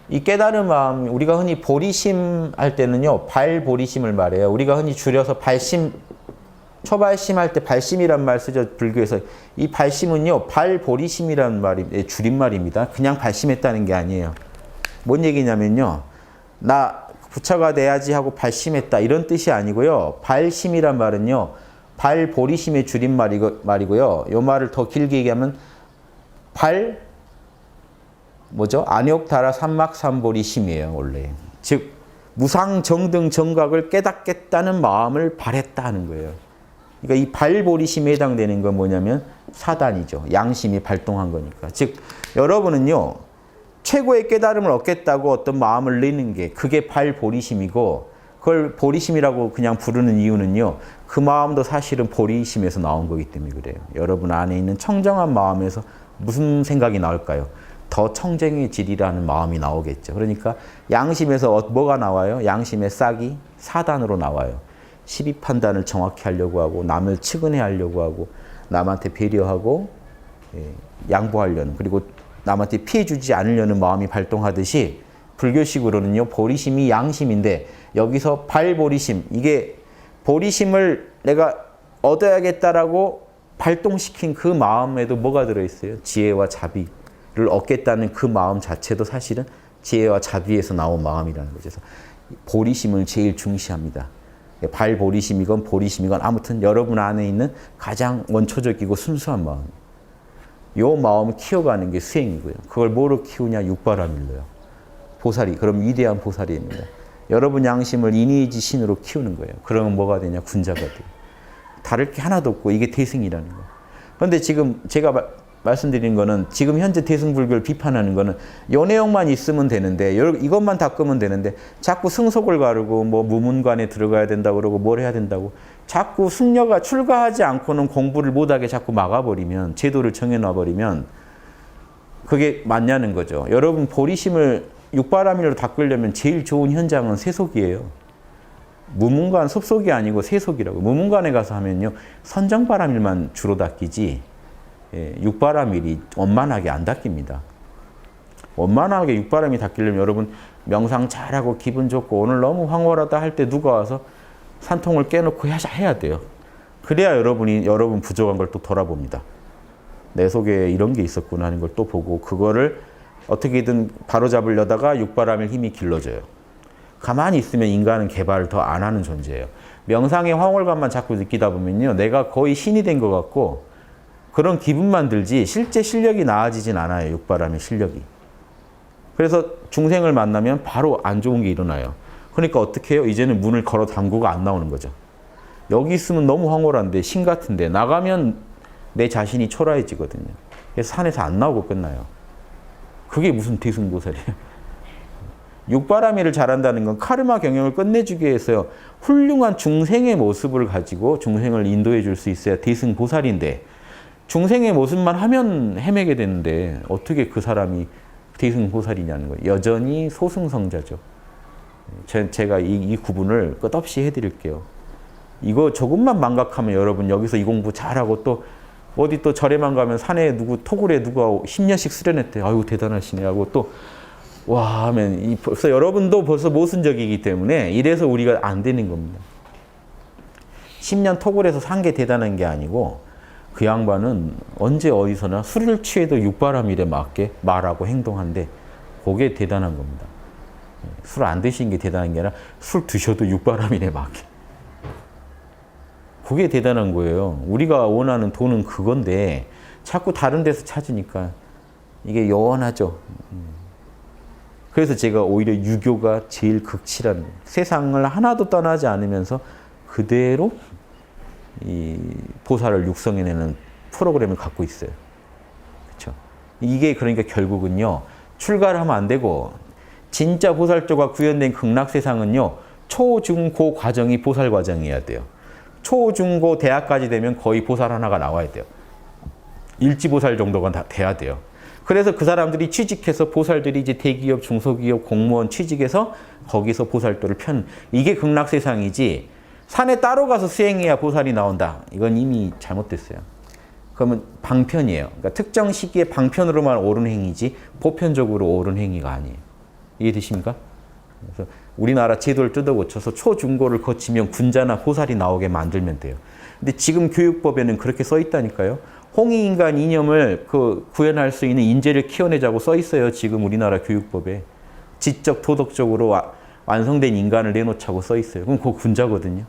이 깨달은 마음, 우리가 흔히 보리심 할 때는요, 발보리심을 말해요. 우리가 흔히 줄여서 발심, 초발심 할 때 발심이란 말 쓰죠, 불교에서. 이 발심은요, 발보리심이란 말이 줄임말입니다. 그냥 발심했다는 게 아니에요. 뭔 얘기냐면요, 나 부처가 돼야지 하고 발심했다, 이런 뜻이 아니고요. 발심이란 말은요, 발보리심의 줄임말이고요. 이 말을 더 길게 얘기하면 뭐죠? 안욕다라 삼막삼보리심이에요, 원래. 즉 무상정등 정각을 깨닫겠다는 마음을 발했다 하는 거예요. 그러니까 이 발보리심에 해당되는 건 뭐냐면 사단이죠. 양심이 발동한 거니까. 즉 여러분은요, 최고의 깨달음을 얻겠다고 어떤 마음을 내는 게, 그게 발보리심이고, 그걸 보리심이라고 그냥 부르는 이유는요, 그 마음도 사실은 보리심에서 나온 거기 때문에 그래요. 여러분 안에 있는 청정한 마음에서 무슨 생각이 나올까요? 더 청정해지리라는 마음이 나오겠죠. 그러니까 양심에서 뭐가 나와요? 양심의 싹이 사단으로 나와요. 시비판단을 정확히 하려고 하고, 남을 측은해 하려고 하고, 남한테 배려하고, 양보하려는, 그리고 남한테 피해주지 않으려는 마음이 발동하듯이, 불교식으로는요, 보리심이 양심인데, 여기서 발보리심, 이게 보리심을 내가 얻어야겠다라고 발동시킨 그 마음에도 뭐가 들어있어요? 지혜와 자비를 얻겠다는 그 마음 자체도 사실은 지혜와 자비에서 나온 마음이라는 거죠. 그래서 보리심을 제일 중시합니다. 발보리심이건 보리심이건 아무튼 여러분 안에 있는 가장 원초적이고 순수한 마음. 요 마음을 키워가는 게 수행이고요. 그걸 뭐로 키우냐? 육바라밀로요. 보살이, 그럼 위대한 보살입니다. 여러분 양심을 이니지 신으로 키우는 거예요. 그러면 뭐가 되냐? 군자가 돼요. 다를 게 하나도 없고 이게 대승이라는 거예요. 그런데 지금 제가 말씀드린 거는, 지금 현재 대승불교를 비판하는 거는 요 내용만 있으면 되는데, 이것만 닦으면 되는데, 자꾸 승속을 가르고 뭐 무문관에 들어가야 된다고 그러고 뭘 해야 된다고 자꾸 승려가 출가하지 않고는 공부를 못하게 자꾸 막아버리면, 제도를 정해놔버리면 그게 맞냐는 거죠. 여러분 보리심을 육바라밀로 닦으려면 제일 좋은 현장은 세속이에요. 무문관, 섭속이 아니고 세속이라고. 무문관에 가서 하면요, 선정바라밀만 주로 닦이지, 육바라밀이 원만하게 안 닦입니다. 원만하게 육바라밀이 닦이려면 여러분 명상 잘하고 기분 좋고 오늘 너무 황홀하다 할 때 누가 와서 산통을 깨놓고 해야 돼요. 그래야 여러분이 여러분 부족한 걸 또 돌아봅니다. 내 속에 이런 게 있었구나 하는 걸 또 보고, 그거를 어떻게든 바로잡으려다가 육바라밀 힘이 길러져요. 가만히 있으면 인간은 개발을 더 안 하는 존재예요. 명상의 황홀감만 자꾸 느끼다 보면요, 내가 거의 신이 된 것 같고 그런 기분만 들지 실제 실력이 나아지진 않아요. 육바라밀 실력이. 그래서 중생을 만나면 바로 안 좋은 게 일어나요. 그러니까 어떻게 해요? 이제는 문을 걸어 잠그고 안 나오는 거죠. 여기 있으면 너무 황홀한데, 신 같은데 나가면 내 자신이 초라해지거든요. 그래서 산에서 안 나오고 끝나요. 그게 무슨 대승보살이에요. 육바라밀을 잘한다는 건 카르마 경영을 끝내주기 위해서요, 훌륭한 중생의 모습을 가지고 중생을 인도해 줄 수 있어야 대승보살인데, 중생의 모습만 하면 헤매게 되는데 어떻게 그 사람이 대승보살이냐는 거예요. 여전히 소승성자죠. 제가 이 구분을 끝없이 해드릴게요. 이거 조금만 망각하면 여러분 여기서 이 공부 잘하고 또 어디 또 절에만 가면 산에 누구 토굴에 누가 10년씩 수련했대. 아유 대단하시네 하고 또 와 하면 벌써 여러분도 벌써 모순적이기 때문에 이래서 우리가 안 되는 겁니다. 10년 토굴에서 산 게 대단한 게 아니고 그 양반은 언제 어디서나 술을 취해도 육바람일에 맞게 말하고 행동한데 그게 대단한 겁니다. 술 안 드신 게 대단한 게 아니라 술 드셔도 육바람일에 맞게. 그게 대단한 거예요. 우리가 원하는 돈은 그건데 자꾸 다른 데서 찾으니까 이게 요원하죠. 그래서 제가 오히려 유교가 제일 극치라는 세상을 하나도 떠나지 않으면서 그대로 이 보살을 육성해내는 프로그램을 갖고 있어요. 그렇죠? 이게 그러니까 결국은요. 출가를 하면 안 되고 진짜 보살조가 구현된 극락세상은요. 초, 중, 고 과정이 보살 과정이어야 돼요. 초, 중, 고 대학까지 되면 거의 보살 하나가 나와야 돼요. 일지보살 정도가 다 돼야 돼요. 그래서 그 사람들이 취직해서 보살들이 이제 대기업, 중소기업, 공무원 취직해서 거기서 보살도를 편. 이게 극락세상이지 산에 따로 가서 수행해야 보살이 나온다. 이건 이미 잘못됐어요. 그러면 방편이에요. 그러니까 특정 시기에 방편으로만 옳은 행위지 보편적으로 옳은 행위가 아니에요. 이해되십니까? 그래서 우리나라 제도를 뜯어 고쳐서 초중고를 거치면 군자나 보살이 나오게 만들면 돼요. 근데 지금 교육법에는 그렇게 써 있다니까요. 홍익인간 이념을 구현할 수 있는 인재를 키워내자고 써 있어요. 지금 우리나라 교육법에. 지적, 도덕적으로 완성된 인간을 내놓자고 써 있어요. 그럼 그거 군자거든요.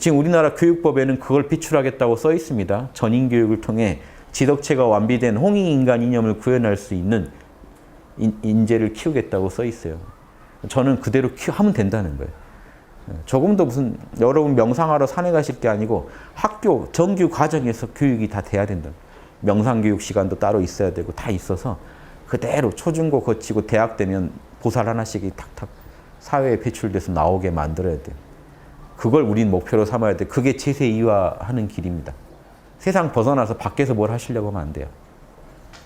지금 우리나라 교육법에는 그걸 비출하겠다고 써 있습니다. 전인교육을 통해 지덕체가 완비된 홍익인간 이념을 구현할 수 있는 인재를 키우겠다고 써 있어요. 저는 그대로 하면 된다는 거예요. 조금도 무슨 여러분 명상하러 산에 가실 게 아니고 학교 정규 과정에서 교육이 다 돼야 된다. 명상교육 시간도 따로 있어야 되고 다 있어서 그대로 초중고 거치고 대학 되면 보살 하나씩이 탁탁 사회에 배출돼서 나오게 만들어야 돼요. 그걸 우린 목표로 삼아야 돼. 그게 제세 이화하는 길입니다. 세상 벗어나서 밖에서 뭘 하시려고 하면 안 돼요.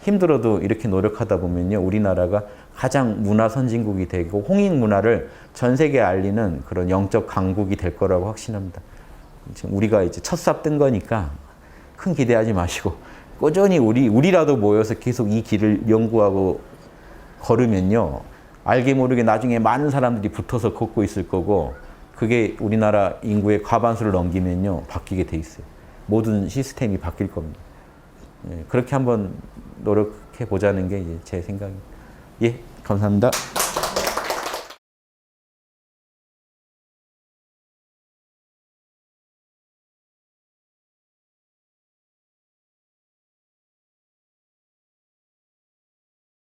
힘들어도 이렇게 노력하다 보면요. 우리나라가 가장 문화 선진국이 되고 홍익 문화를 전 세계에 알리는 그런 영적 강국이 될 거라고 확신합니다. 지금 우리가 이제 첫 삽 뜬 거니까 큰 기대하지 마시고 꾸준히 우리라도 모여서 계속 이 길을 연구하고 걸으면요. 알게 모르게 나중에 많은 사람들이 붙어서 걷고 있을 거고 그게 우리나라 인구의 과반수를 넘기면요. 바뀌게 돼 있어요. 모든 시스템이 바뀔 겁니다. 그렇게 한번 노력해 보자는 게 이제 제 생각입니다. 예, 감사합니다.